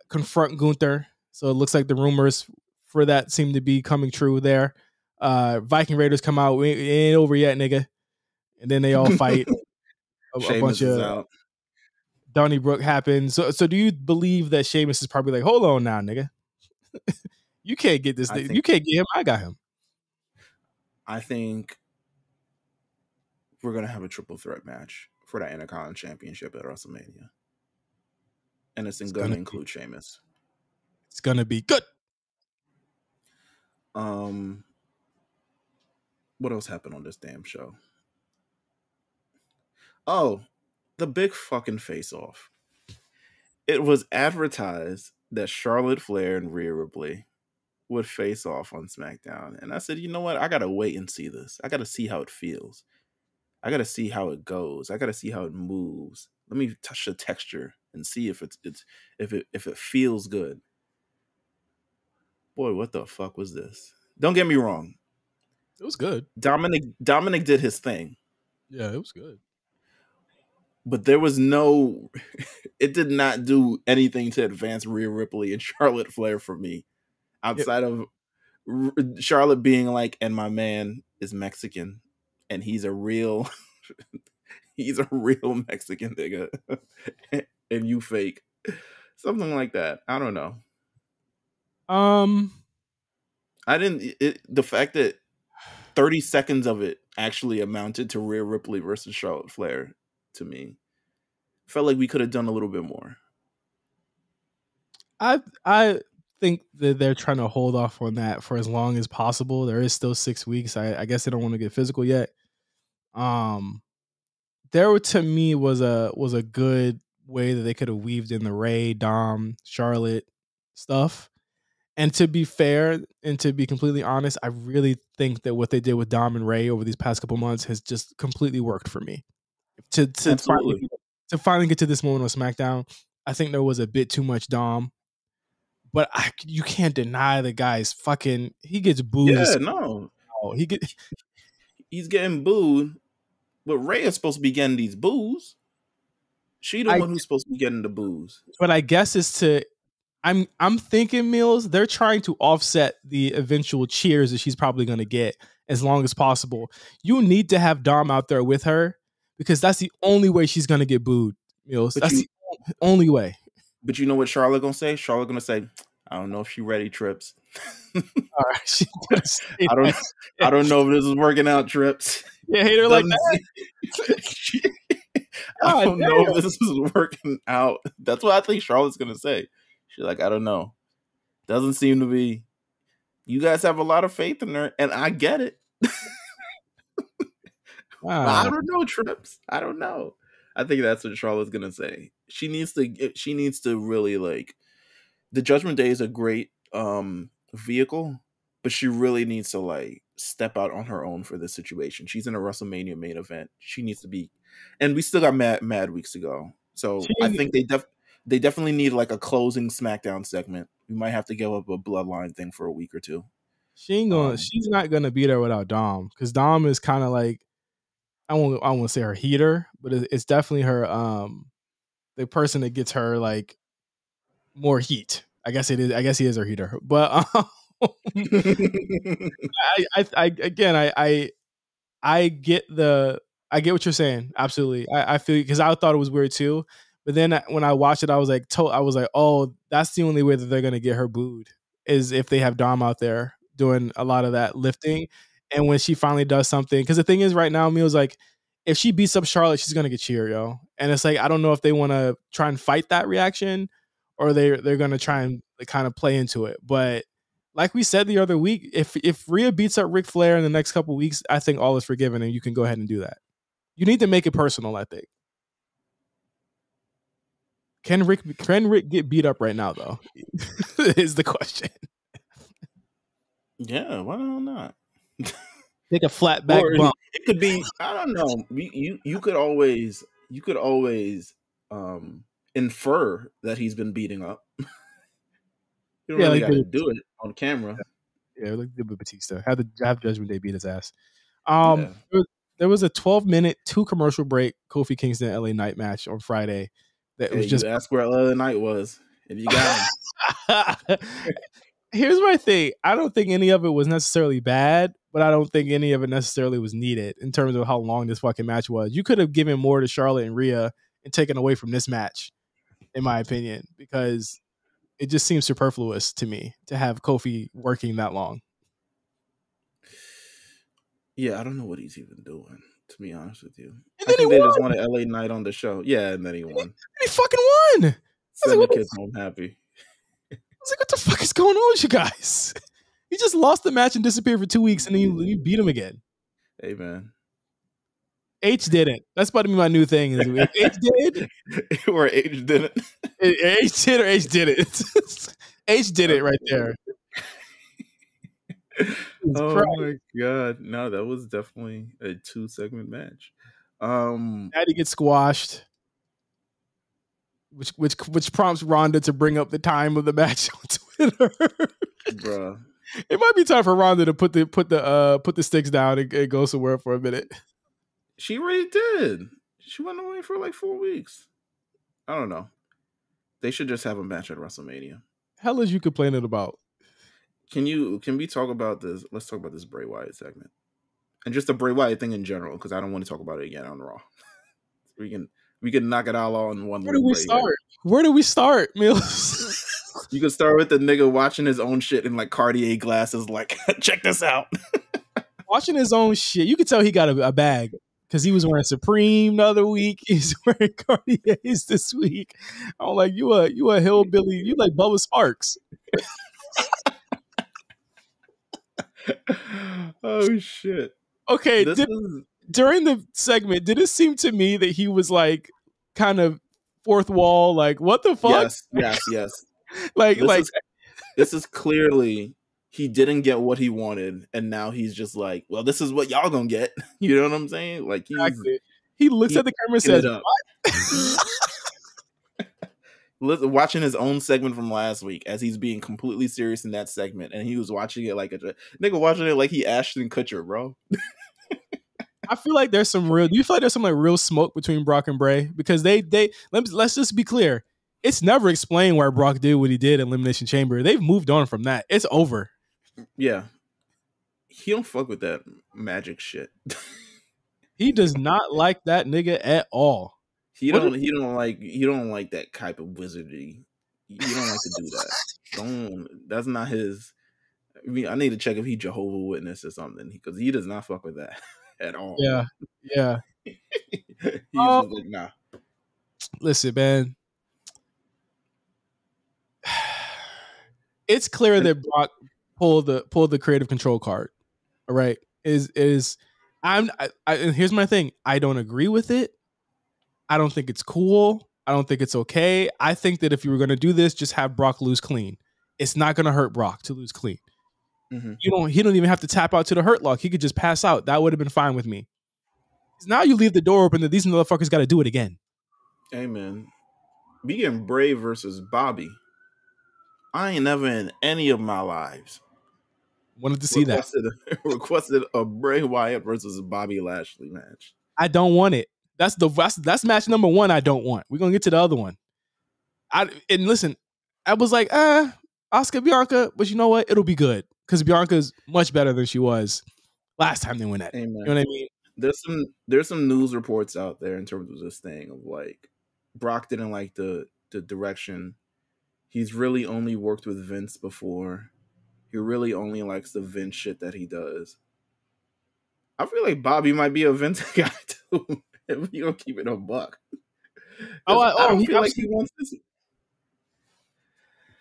confront Gunther. So it looks like the rumors for that seem to be coming true there. Viking Raiders come out. We ain't over yet, nigga. And then they all fight. a bunch of Donnybrook happens. So do you believe that Sheamus is probably like, hold on now, nigga? You can't get this. You can't get him. I got him. I think we're going to have a triple threat match for the Intercontinental Championship at WrestleMania. And it's going to include Sheamus. It's going to be good. What else happened on this damn show? Oh, the big fucking face-off. It was advertised that Charlotte Flair and Rhea Ripley would face off on SmackDown. And I said, you know what? I got to wait and see this. I got to see how it feels. I got to see how it goes. I got to see how it moves. Let me touch the texture and see if it feels good. Boy, what the fuck was this? Don't get me wrong. It was good. Dominic did his thing. Yeah, it was good. But there was it did not do anything to advance Rhea Ripley and Charlotte Flair for me. Outside of Charlotte being like, and my man is Mexican and he's a real Mexican nigga and you fake. Something like that. I don't know. The fact that 30 seconds of it actually amounted to Rhea Ripley versus Charlotte Flair to me felt like we could have done a little bit more. I think that they're trying to hold off on that for as long as possible. There is still 6 weeks. I guess they don't want to get physical yet. There to me was a good way that they could have weaved in the Ray, Dom, Charlotte stuff. And to be fair and to be completely honest, I really think that what they did with Dom and Ray over these past couple months has just completely worked for me. To finally get to this moment on SmackDown, I think there was a bit too much Dom. But you can't deny the guy's fucking. He gets booed. Yeah, no. He's getting booed. But Ray is supposed to be getting these boos. She the one who's supposed to be getting the boos. But I guess it's to. I'm thinking, Meelz, they're trying to offset the eventual cheers that she's probably going to get as long as possible. You need to have Dom out there with her because that's the only way she's going to get booed, Meelz. That's the only way. But you know what Charlotte gonna say? Charlotte gonna say, I don't know if she ready, Trips. All right, she gonna say I don't know if this is working out, Trips. Yeah, hate her like that. I don't know if this is working out. That's what I think Charlotte's gonna say. She's like, I don't know. Doesn't seem to be. You guys have a lot of faith in her, and I get it. I don't know, Trips. I don't know. I think that's what Charlotte's gonna say. She needs to really like. The Judgment Day is a great vehicle, but she really needs to like step out on her own for this situation. She's in a WrestleMania main event. She needs to be, and we still got mad weeks to go. So I think they definitely need like a closing SmackDown segment. We might have to give up a Bloodline thing for a week or two. She's not gonna be there without Dom, because Dom is kind of like, I won't say her heater, but it's definitely her the person that gets her like more heat. I guess it is. I guess he is her heater. But I get what you're saying. Absolutely. I feel, because I thought it was weird too. But then when I watched it, I was like, oh, that's the only way that they're gonna get her booed, is if they have Dom out there doing a lot of that lifting. And when she finally does something, because the thing is, right now, Meelz, like, if she beats up Charlotte, she's gonna get cheered, yo. And it's like, I don't know if they want to try and fight that reaction, or they're gonna try and kind of play into it. But like we said the other week, if Rhea beats up Ric Flair in the next couple weeks, I think all is forgiven, and you can go ahead and do that. You need to make it personal, I think. Can Rick get beat up right now, though? Is the question. Yeah, why not? Take a flat back bump. It could be, I don't know. You could always infer that he's been beating up. You don't really got to do it on camera. Yeah, like the Batista. Have Judgment Day beat his ass. There was a 12-minute 2 commercial break Kofi Kingston LA Knight match on Friday. That was just, you asked where LA Knight was, and you got him. Here's my thing. I don't think any of it was necessarily bad, but I don't think any of it necessarily was needed in terms of how long this fucking match was. You could have given more to Charlotte and Rhea and taken away from this match, in my opinion, because it just seems superfluous to me to have Kofi working that long. Yeah, I don't know what he's even doing, to be honest with you. I think they just wanted LA Knight on the show. Yeah, and then he won. He fucking won. Send the kids home happy. I was like, what the fuck is going on with you guys? You just lost the match and disappeared for 2 weeks, and then you beat him again. Hey, man. H didn't. That's about to be my new thing. H did? Or H didn't. H did or H didn't. H did it right there. Oh my god. No, that was definitely a 2-segment match. Natty gets squashed. Which prompts Ronda to bring up the time of the match on Twitter. Bruh. It might be time for Ronda to put the sticks down and go somewhere for a minute. She already did. She went away for like 4 weeks. I don't know. They should just have a match at WrestleMania. Hell is you complaining about? Can we talk about this? Let's talk about this Bray Wyatt segment. And just the Bray Wyatt thing in general, because I don't want to talk about it again on Raw. We can knock it all on one. Where do we start? Where do we start, Meelz? You can start with the nigga watching his own shit in like Cartier glasses, like, check this out. Watching his own shit. You could tell he got a bag, because he was wearing Supreme the other week. He's wearing Cartiers this week. I'm like, you a hillbilly. You like Bubba Sparks. Oh shit. Okay, during the segment, did it seem to me that he was like kind of fourth wall, like, what the fuck? Yes. This is clearly he didn't get what he wanted, and now he's just like, well, this is what y'all gonna get. You know what I'm saying? Like he looks at the camera and says, what? Watching his own segment from last week as he's being completely serious in that segment, and he was watching it like a nigga watching it like he Ashton Kutcher, bro. I feel like there's some real. Do you feel like there's some like real smoke between Brock and Bray? Because let's just be clear. It's never explained why Brock did what he did in Elimination Chamber. They've moved on from that. It's over. Yeah, he don't fuck with that magic shit. He does not like that nigga at all. He don't like that type of wizardry You don't like to do that. Don't. That's not his. I mean, I need to check if he Jehovah Witness or something, because he does not fuck with that at all. Yeah, yeah. He's just like, nah. Listen, man. It's clear that Brock pulled the creative control card. All right, and here's my thing. I don't agree with it. I don't think it's cool. I don't think it's okay. I think that if you were going to do this, just have Brock lose clean. It's not going to hurt Brock to lose clean. Mm-hmm. He don't even have to tap out to the hurt lock. He could just pass out. That would have been fine with me. Now you leave the door open that these motherfuckers got to do it again. Hey man, we getting Bray versus Bobby. I ain't never in any of my lives wanted to see requested a Bray Wyatt versus Bobby Lashley match. I don't want it. That's match number one. I don't want. We're gonna get to the other one. And listen, I was like, Asuka Bianca, but you know what? It'll be good because Bianca's much better than she was last time they went at it. Amen. You know what I mean? There's some news reports out there in terms of this thing of like Brock didn't like the direction. He's really only worked with Vince before. He really only likes the Vince shit that he does. I feel like Bobby might be a Vince guy too. If you don't keep it a buck. I don't feel like he wants this.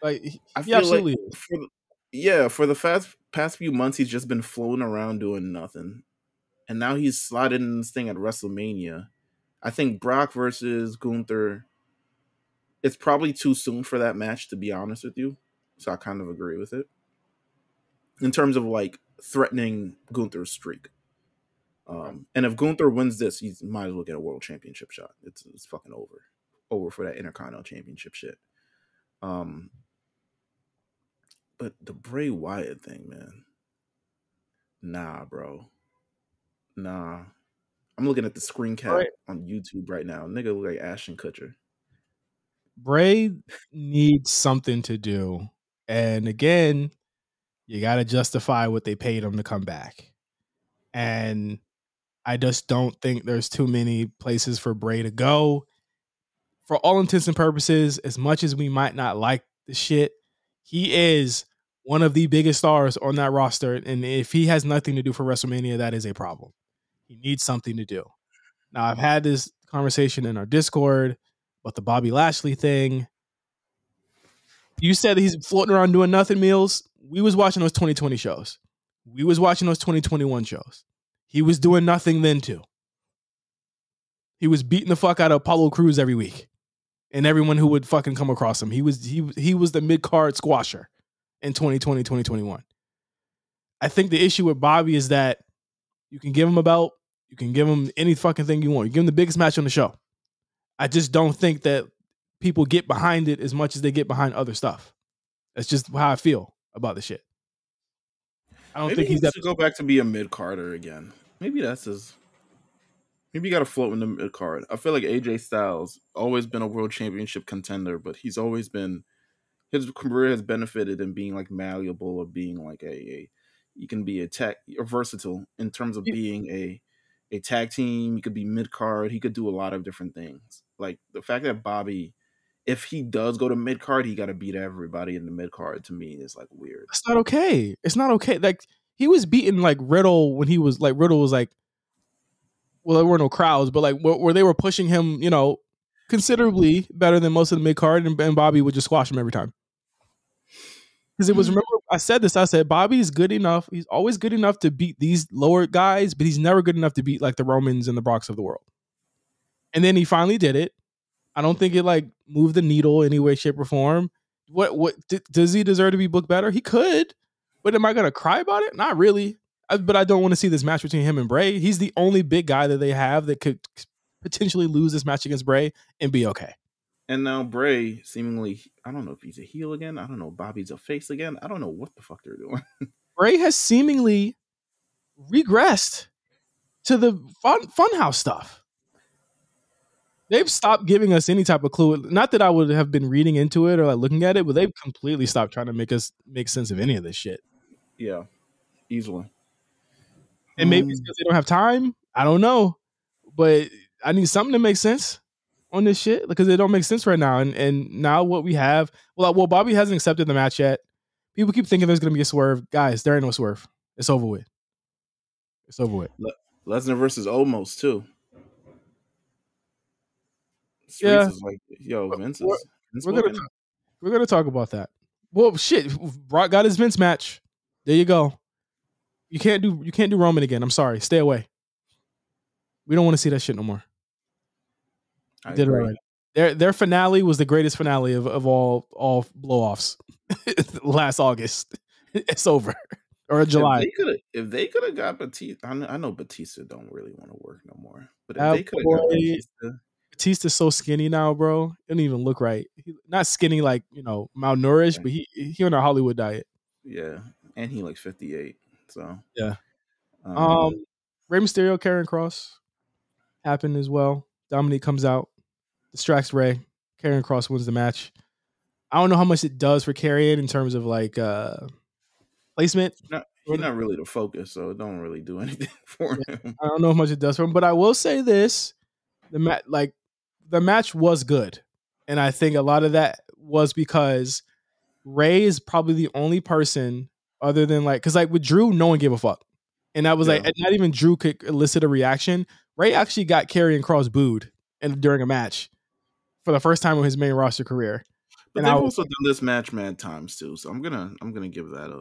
Like, I feel absolutely. Like for the past few months, he's just been floating around doing nothing. And now he's slotted in this thing at WrestleMania. I think Brock versus Gunther, it's probably too soon for that match, to be honest with you. So I kind of agree with it. In terms of like threatening Gunther's streak. And if Gunther wins this, he might as well get a world championship shot. It's fucking over. Over for that Intercontinental Championship shit. But the Bray Wyatt thing, man. Nah, bro. Nah. I'm looking at the screen cap on YouTube right now. Nigga look like Ashton Kutcher. Bray needs something to do. And again, you got to justify what they paid him to come back. And I just don't think there's too many places for Bray to go. For all intents and purposes, as much as we might not like the shit, he is one of the biggest stars on that roster. And if he has nothing to do for WrestleMania, that is a problem. He needs something to do. Now, I've had this conversation in our Discord about the Bobby Lashley thing. You said he's floating around doing nothing, Meelz. We was watching those 2020 shows. We was watching those 2021 shows. He was doing nothing then, too. He was beating the fuck out of Apollo Crews every week. And everyone who would fucking come across him. He was the mid-card squasher in 2020, 2021. I think the issue with Bobby is that you can give him a belt. You can give him any fucking thing you want. You give him the biggest match on the show. I just don't think that people get behind it as much as they get behind other stuff. That's just how I feel about the shit. I don't think he's to go back to be a mid-carder again. Maybe that's his... Maybe you got to float in the mid-card. I feel like AJ Styles always been a world championship contender, but he's always been... His career has benefited in being like malleable or being like you can be or versatile in terms of being a tag team. You could be mid-card. He could do a lot of different things. Like the fact that Bobby, if he does go to mid-card, he got to beat everybody in the mid-card, to me is like weird. It's not okay. It's not okay. Like he was beating like Riddle when he was like, Riddle was like, well, there were no crowds, but like where they were pushing him, you know, considerably better than most of the mid-card, and Bobby would just squash him every time. Because it was, remember, I said Bobby's good enough. He's always good enough to beat these lower guys, but he's never good enough to beat like the Romans and the Brocks of the world. And then he finally did it. I don't think it like moved the needle any way, shape, or form. Does he deserve to be booked better? He could, but am I going to cry about it? Not really. But I don't want to see this match between him and Bray. He's the only big guy that they have that could potentially lose this match against Bray and be okay. And now Bray seemingly, I don't know if he's a heel again. I don't know. Bobby's a face again. I don't know what the fuck they're doing. Bray has seemingly regressed to the funhouse stuff. They've stopped giving us any type of clue. Not that I would have been reading into it or like looking at it, but they've completely stopped trying to make us make sense of any of this shit. Yeah, easily. And maybe it's because they don't have time. I don't know. But I need something to make sense. on this shit because it don't make sense right now. And now what we have, well, Bobby hasn't accepted the match yet. People keep thinking there's gonna be a swerve. Guys, there ain't no swerve. It's over with. It's over with. Lesnar versus Omos too. Streets Yeah, is like, yo, Vince we're gonna talk about that. Well, shit, Brock got his Vince match. There you go. You can't do Roman again. I'm sorry. Stay away. We don't want to see that shit no more. I Did it agree. already. Their finale was the greatest finale of all blow-offs last August. It's over. Or July. If they could have got Batista, I know Batista don't really want to work no more. But if That they could have got Batista. Batista's so skinny now, bro. It don't even look right. Not skinny like, malnourished, Yeah. but he on a Hollywood diet. Yeah. And he like 58. So yeah. Rey Mysterio, Karrion Kross happened as well. Dominic comes out, distracts Rey. Karrion Kross wins the match. I don't know how much it does for Karrion in terms of like placement. He's not really the focus, so it don't really do anything for him. I don't know how much it does for him, but I will say this: the match was good, and I think a lot of that was because Rey is probably the only person other than because with Drew, no one gave a fuck, and that was not even Drew could elicit a reaction. Rey actually got Karrion Kross booed during a match for the first time in his main roster career. But they've also done this match mad times too, so I'm gonna give that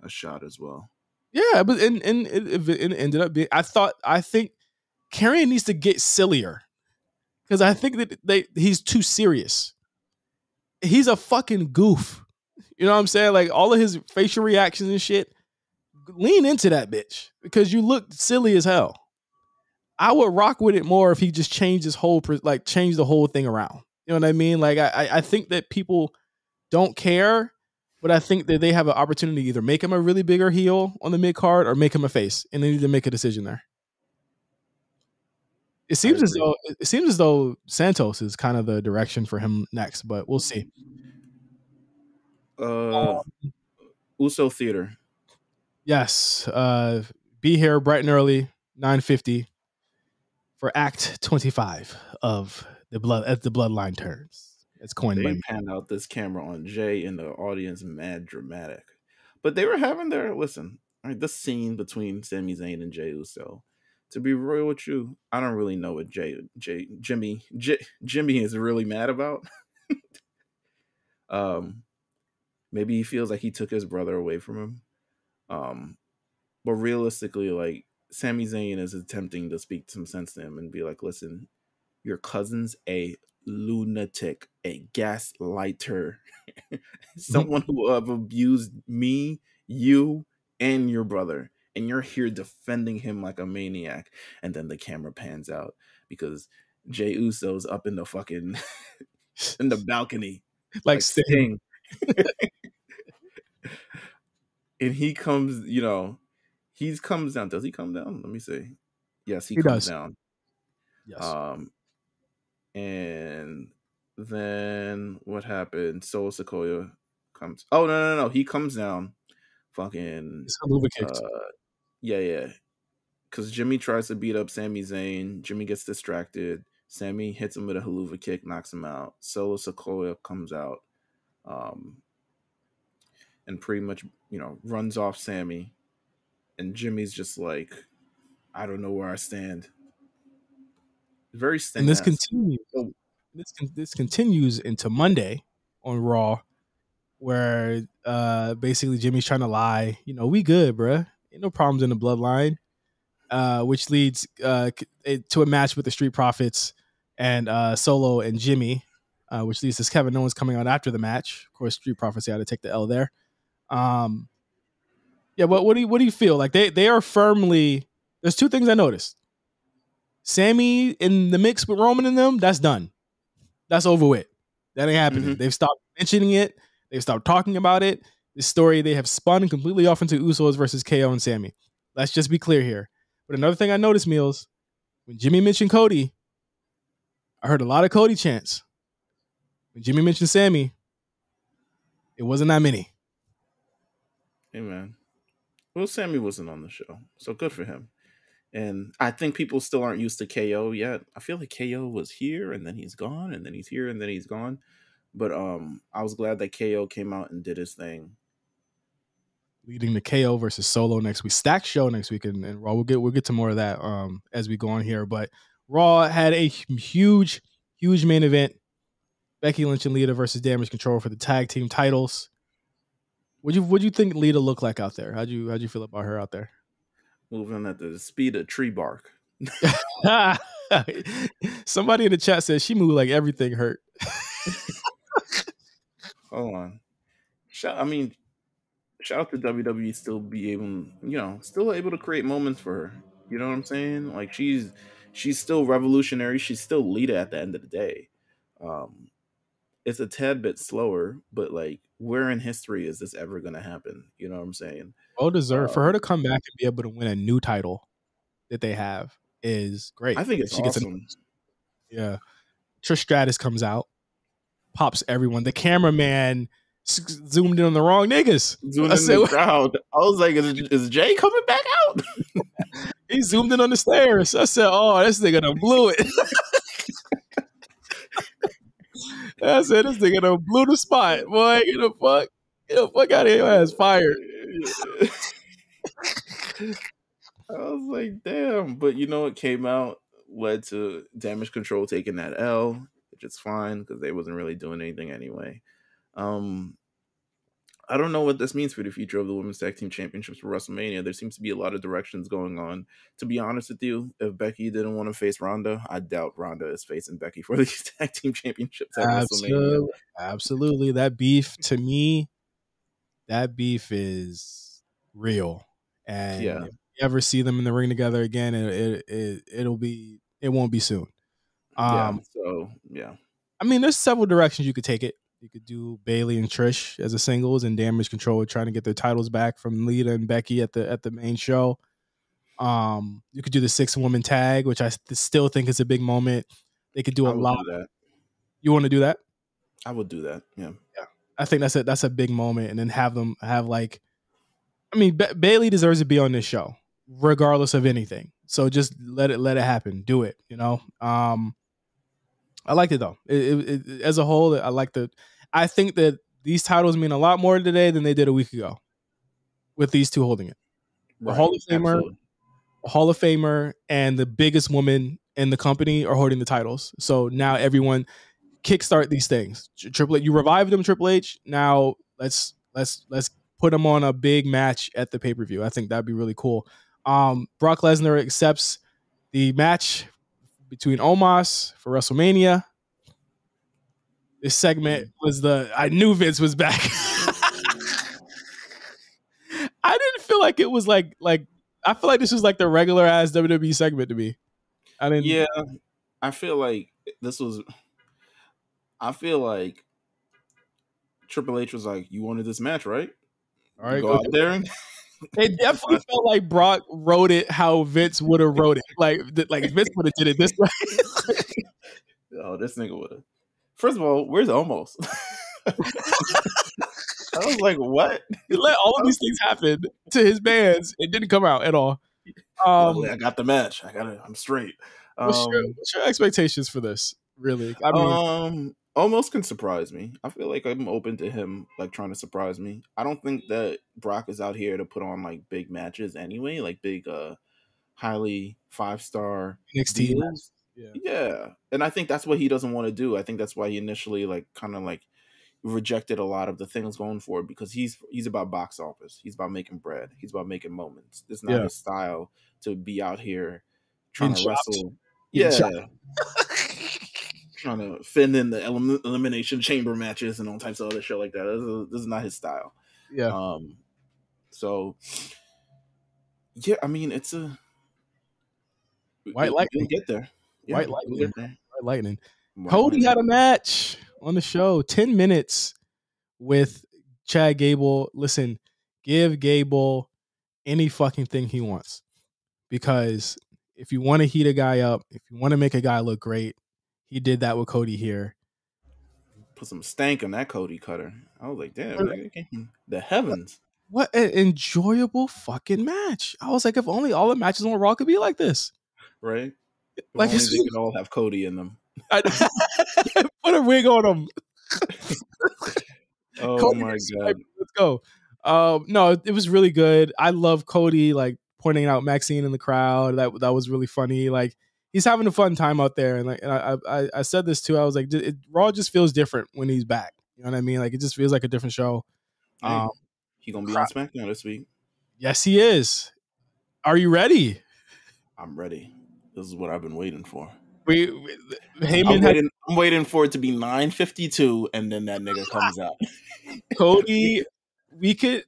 a shot as well. Yeah, but and it ended up being. I think Karrion needs to get sillier because I think that he's too serious. He's a fucking goof. You know what I'm saying? Like all of his facial reactions and shit. Lean into that bitch because you look silly as hell. I would rock with it more if he just changed changed the whole thing around. You know what I mean? Like I think that people don't care, but I think that they have an opportunity to either make him a really bigger heel on the mid card or make him a face, and they need to make a decision there. It seems as though Santos is kind of the direction for him next, but we'll see. Uso Theater. Yes. Be here bright and early, 9:50 for Act 25 of the Bloodline Turns. It's coined by me. They panned out this camera on Jay and the audience, mad dramatic. But they were having this scene between Sami Zayn and Jey Uso. To be real with you, I don't really know what Jimmy is really mad about. Maybe he feels like he took his brother away from him. But realistically, like Sami Zayn is attempting to speak some sense to him and be like, listen, your cousin's a lunatic, a gaslighter, someone who have abused me, you, and your brother, and you're here defending him like a maniac. And then the camera pans out because Jey Uso's up in the fucking in the balcony like Sting. And he comes, he comes down. Does he come down? Let me see. Yes, he comes down. Yes. And then what happened? Solo Sikoa comes. Oh no! He comes down. Fucking. Yeah. Because Jimmy tries to beat up Sami Zayn. Jimmy gets distracted. Sami hits him with a haluva kick, knocks him out. Solo Sikoa comes out, and pretty much runs off Sami. And Jimmy's just like, I don't know where I stand. Very Sting. And this continues. This continues into Monday on Raw, where basically Jimmy's trying to lie. We good, bruh. Ain't no problems in the bloodline. Which leads to a match with the Street Profits and Solo and Jimmy, which leads to Kevin Owens coming out after the match. Of course, Street Profits had to take the L there. Yeah, but what do you feel like? They are firmly. There's two things I noticed. Sami in the mix with Roman and them, that's done. That's over with. That ain't happening. Mm-hmm. They've stopped mentioning it. They've stopped talking about it. This story they have spun completely off into Usos versus KO and Sami. Let's just be clear here. But another thing I noticed, Meelz, when Jimmy mentioned Cody, I heard a lot of Cody chants. When Jimmy mentioned Sami, it wasn't that many. Hey, man. Well, Sami wasn't on the show, so good for him. And I think people still aren't used to KO yet. I feel like KO was here and then he's gone and then he's here and then he's gone. But I was glad that KO came out and did his thing. Leading the KO versus Solo next week. Stacked show next week and Raw. We'll get to more of that as we go on here. But Raw had a huge main event. Becky Lynch and Lita versus Damage Control for the tag team titles. What'd you think Lita looked like out there? How'd you feel about her out there? Moving at the speed of tree bark. Somebody in the chat says she moved like everything hurt. Hold on. Shout out to WWE still able to create moments for her. You know what I'm saying? Like she's still revolutionary. She's still Lita at the end of the day. It's a tad bit slower, but like where in history is this ever going to happen? You know what I'm saying? Well deserved. For her to come back and be able to win a new title that they have is great. I think it's awesome. Yeah. Trish Stratus comes out, pops everyone. The cameraman zoomed in on the wrong niggas. Zoomed in the crowd. I was like, is Jay coming back out? He zoomed in on the stairs. I said, oh, this nigga done blew it. I said, this nigga done blew the spot. Boy, get the fuck out of here. Your ass fired. I was like, damn. But it came out, led to Damage Control taking that L, which is fine because they wasn't really doing anything anyway. I don't know what this means for the future of the Women's Tag Team Championships for WrestleMania. There seems to be a lot of directions going on. To be honest with you, if Becky didn't want to face Ronda, I doubt Ronda is facing Becky for these Tag Team Championships at WrestleMania. Absolutely. That beef, to me, is real. And if you ever see them in the ring together again, it won't be soon. Yeah. I mean, there's several directions you could take it. You could do Bayley and Trish as a singles and Damage Control trying to get their titles back from Lita and Becky at the main show. You could do the 6-woman tag, which I still think is a big moment. They could do a lot. Do that. You want to do that? I would do that. Yeah. I think that's a big moment, and then have them have like, I mean, Bayley deserves to be on this show, regardless of anything. So just let it happen. Do it. I liked it though. It as a whole, I think that these titles mean a lot more today than they did a week ago, with these two holding it. Right. A Hall of Famer, and the biggest woman in the company are holding the titles. So now everyone kickstart these things. Triple H, you revived them, Triple H. Now let's put them on a big match at the pay-per-view. I think that'd be really cool. Brock Lesnar accepts the match between Omos for WrestleMania. This segment was I knew Vince was back. I didn't feel like it was like I feel like this was like the regular ass WWE segment to me. Yeah, I feel like Triple H was like, you wanted this match, right? All right, go out there. It definitely felt like Brock wrote it how Vince would have wrote it. Like Vince would have did it this way. Oh, this nigga would have. First of all, where's Omos? I was like, what? He let all of these things happen to his bands. It didn't come out at all. I got the match. I'm straight. What's your expectations for this? Really? I mean, Omos can surprise me. I feel like I'm open to him like trying to surprise me. I don't think that Brock is out here to put on like big matches anyway, like big highly 5-star NXT deals. Yeah. And I think that's what he doesn't want to do. I think that's why he initially like kind of like rejected a lot of the things going forward, because he's about box office. He's about making bread. He's about making moments. It's not his style to be out here trying to wrestle. Trying to fit in the elimination chamber matches and all types of other shit like that. This is not his style. Yeah. So yeah, I mean, it's a White Lightning. We'll get there. Yeah, White Lightning. We'll get there. White Lightning. Cody had a match on the show, 10 minutes with Chad Gable. Listen, give Gable any fucking thing he wants, because if you want to heat a guy up, if you want to make a guy look great, he did that with Cody here. Put some stank on that Cody cutter. I was like, damn, the heavens. What an enjoyable fucking match. I was like, if only all the matches on Raw could be like this. Right? If Like, only they could all have Cody in them. Put a wig on them. Oh Cody my God. Let's go. No, it was really good. I love Cody like pointing out Maxine in the crowd. That was really funny. Like he's having a fun time out there. And like I said this too. I was like, Raw just feels different when he's back. You know what I mean? Like it just feels like a different show. Hey, he gonna be on SmackDown this week. Yes, he is. Are you ready? I'm ready. This is what I've been waiting for. I'm waiting for it to be 9:52, and then that nigga comes out. Cody,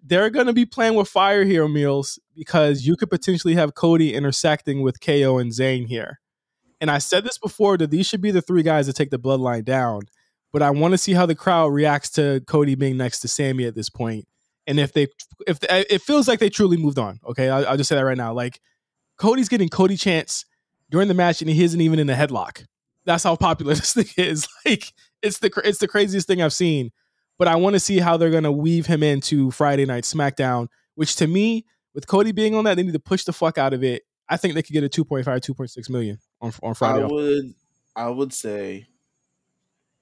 they're gonna be playing with fire here, Meelz, because you could potentially have Cody intersecting with KO and Zayn here. And I said this before that these should be the three guys that take the bloodline down. But I want to see how the crowd reacts to Cody being next to Sammy at this point. And if it feels like they truly moved on. Okay, I'll just say that right now. Like Cody's getting Cody chants during the match, and he isn't even in a headlock. That's how popular this thing is. Like it's the craziest thing I've seen. But I want to see how they're gonna weave him into Friday Night SmackDown. Which to me, with Cody being on that, they need to push the fuck out of it. I think they could get a 2.5, 2.6 million on Friday. I would say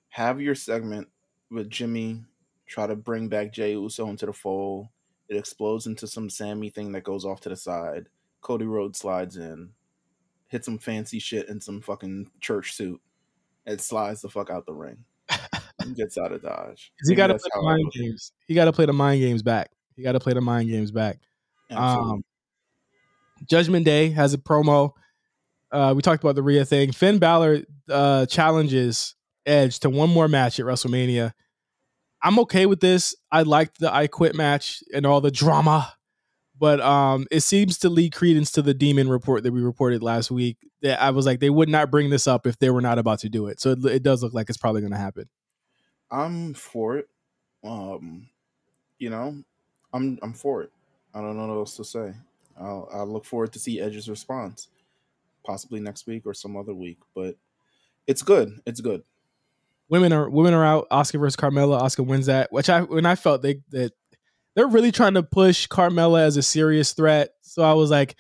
have your segment with Jimmy, try to bring back Jey Uso into the fold. It explodes into some Sammy thing that goes off to the side. Cody Rhodes slides in, hits some fancy shit in some fucking church suit, and slides the fuck out the ring. And gets out of Dodge. He got to play the mind games. He got to play the mind games back. Judgment Day has a promo. We talked about the Rhea thing. Finn Balor challenges Edge to one more match at WrestleMania. I'm okay with this. I liked the I Quit match and all the drama, but it seems to lead credence to the Demon report that we reported last week. That I was like, they would not bring this up if they were not about to do it. So it does look like it's probably going to happen. I'm for it. You know, I'm for it. I don't know what else to say. I'll look forward to see Edge's response, possibly next week or some other week. But it's good. It's good. Women are out. Asuka versus Carmella. Asuka wins that. When I felt that they're really trying to push Carmella as a serious threat. So I was like,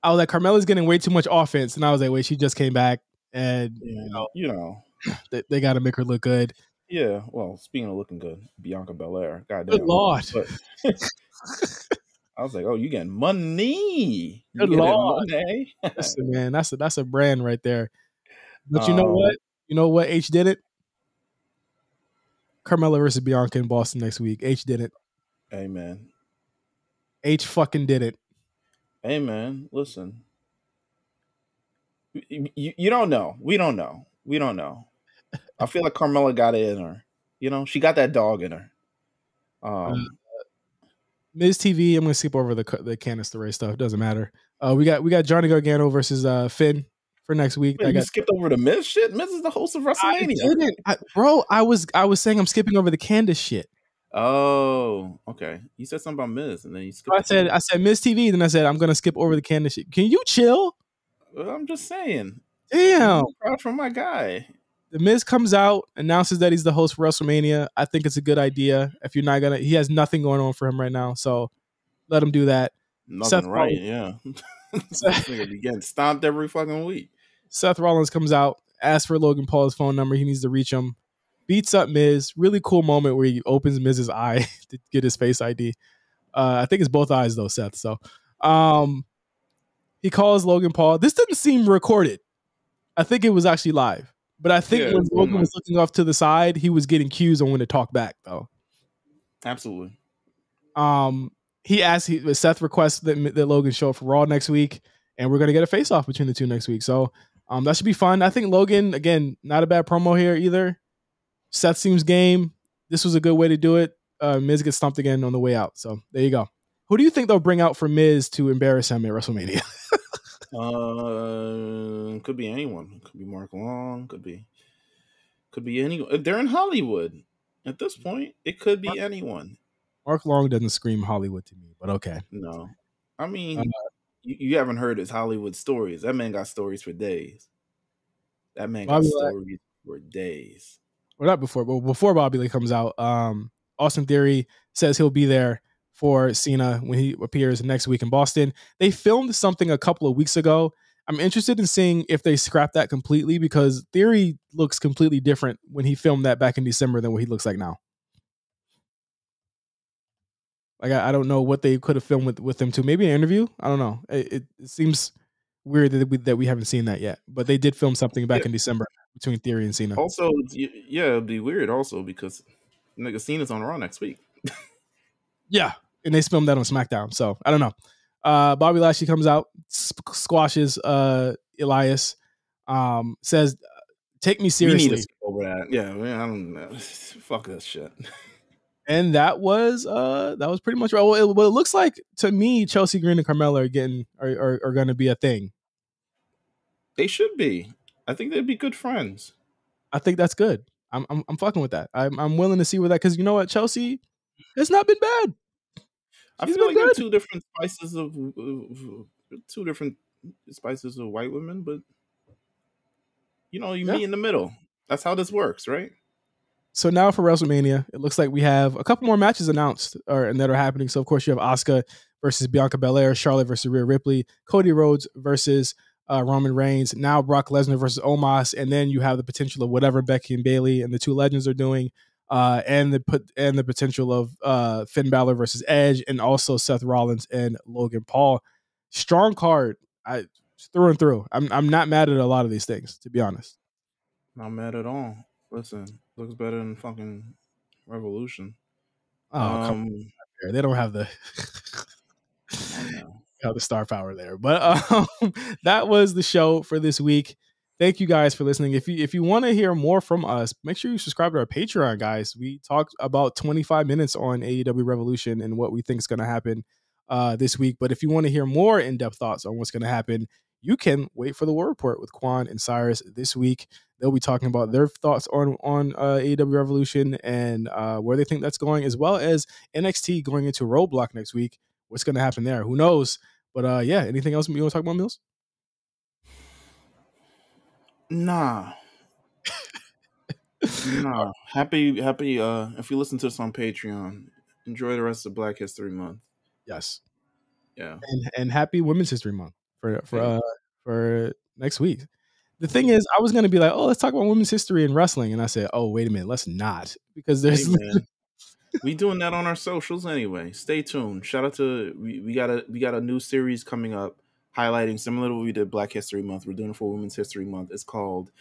Carmella's getting way too much offense, and I was like, wait, she just came back, and they got to make her look good. Yeah, well, speaking of looking good, Bianca Belair. Goddamn. Good Lord. But I was like, oh, you getting money. Good Lord. Money. Listen, man, that's a brand right there. But you know what? You know what H did it? Carmella versus Bianca in Boston next week. H did it. Amen. H fucking did it. Hey, man, listen. You don't know. We don't know. I feel like Carmella got it in her. You know, she got that dog in her. Miz TV. I'm gonna skip over the Candice LeRae stuff. It doesn't matter. We got Johnny Gargano versus Finn for next week. Wait, you skipped over the Miz shit. Miz is the host of WrestleMania. I was saying I'm skipping over the Candice shit. Oh, okay. You said something about Miz, and then you skipped. I said Miz TV, then I said I'm gonna skip over the Candice shit. Can you chill? Well, I'm just saying. Damn, proud for my guy. The Miz comes out, announces that he's the host for WrestleMania. I think it's a good idea. If you're not gonna, he has nothing going on for him right now, so let him do that. Nothing right, yeah. This nigga be getting stomped every fucking week. Seth Rollins comes out, asks for Logan Paul's phone number. He needs to reach him. Beats up Miz. Really cool moment where he opens Miz's eye to get his face ID. I think it's both eyes though, Seth. So he calls Logan Paul. This didn't seem recorded. I think it was actually live. But I think when Logan was looking off to the side, he was getting cues on when to talk back, though. Absolutely. Seth requests that Logan show up for Raw next week, and we're going to get a face-off between the two next week. So that should be fun. I think Logan, again, not a bad promo here either. Seth seems game. This was a good way to do it. Miz gets stumped again on the way out. So there you go. Who do you think they'll bring out for Miz to embarrass him at WrestleMania? Could be anyone. Could be Mark Long. Could be anyone. They're in Hollywood at this point. It could be anyone. Mark Long doesn't scream Hollywood to me, but okay. No, I mean, you haven't heard his Hollywood stories. That man got stories for days. That man got stories for days. Well, not before, but before Bobby Lee comes out, Austin Theory says he'll be there for Cena when he appears next week in Boston. They filmed something a couple of weeks ago. I'm interested in seeing if they scrap that completely because Theory looks completely different when he filmed that back in December than what he looks like now. Like I don't know what they could have filmed with him too. Maybe an interview. I don't know. It seems weird that we haven't seen that yet. But they did film something back in December between Theory and Cena. Also, yeah, it'd be weird also because nigga Cena's on Raw next week. Yeah, and they filmed that on SmackDown. So I don't know. Bobby Lashley comes out, squashes Elias, says, "Take me seriously." We need to skip over that. Yeah, man, I don't know. Fuck that shit. And that was pretty much right. Well, it looks like to me, Chelsea Green and Carmella are going to be a thing. They should be. I think they'd be good friends. I think that's good. I'm fucking with that. I'm willing to see where that, because you know what, Chelsea has not been bad. I feel like they're two different spices of white women, but you know, meet in the middle. That's how this works, right? So now for WrestleMania, it looks like we have a couple more matches announced and that are happening. So of course you have Asuka versus Bianca Belair, Charlotte versus Rhea Ripley, Cody Rhodes versus Roman Reigns, now Brock Lesnar versus Omos, and then you have the potential of whatever Becky and Bayley and the two legends are doing, and the potential of Finn Balor versus Edge, and also Seth Rollins and Logan Paul. Strong card, through and through. I'm not mad at a lot of these things, to be honest. Not mad at all. Listen, looks better than fucking Revolution. Oh, come on. They don't have the have the star power there. But that was the show for this week. Thank you guys for listening. If you want to hear more from us, make sure you subscribe to our Patreon, guys. We talked about 25 minutes on AEW Revolution and what we think is going to happen this week. But if you want to hear more in-depth thoughts on what's going to happen, you can wait for the War Report with Quan and Cyrus this week. They'll be talking about their thoughts on AEW Revolution and where they think that's going, as well as NXT going into Roadblock next week. What's going to happen there? Who knows? But yeah, anything else you want to talk about, Meelz? Nah. Nah. Happy. If you listen to this on Patreon, enjoy the rest of Black History Month. Yes. Yeah. And happy Women's History Month for next week. The thing is, I was going to be like, oh, let's talk about women's history in wrestling. And I said, oh, wait a minute, let's not. Because there's... we doing that on our socials anyway. Stay tuned. Shout out to... We got a new series coming up highlighting, similar to what we did Black History Month. We're doing it for Women's History Month. It's called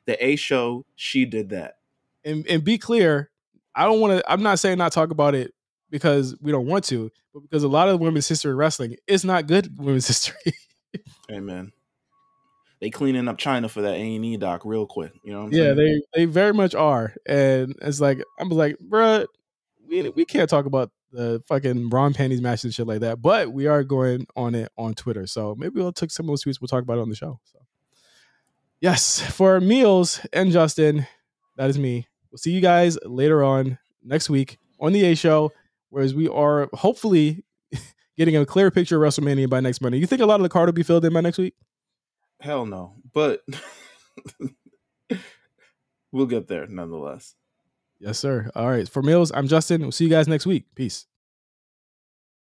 The A Show, She Did That. And be clear, I'm not saying not talk about it because we don't want to, but because a lot of women's history in wrestling is not good women's history. Amen. They cleaning up China for that A&E doc real quick. You know what I'm saying? Yeah, they very much are. And it's like, I'm like, bruh, we can't talk about the fucking Braun panties match and shit like that, but we are going on it on Twitter. So maybe we'll take some of those tweets. We'll talk about it on the show. So yes, for Meelz and Justin, that is me. We'll see you guys later on next week on the A Show, whereas we are hopefully getting a clear picture of WrestleMania by next Monday. You think a lot of the card will be filled in by next week? Hell no, but we'll get there nonetheless. Yes, sir. All right. For Meelz, I'm Justin. We'll see you guys next week. Peace.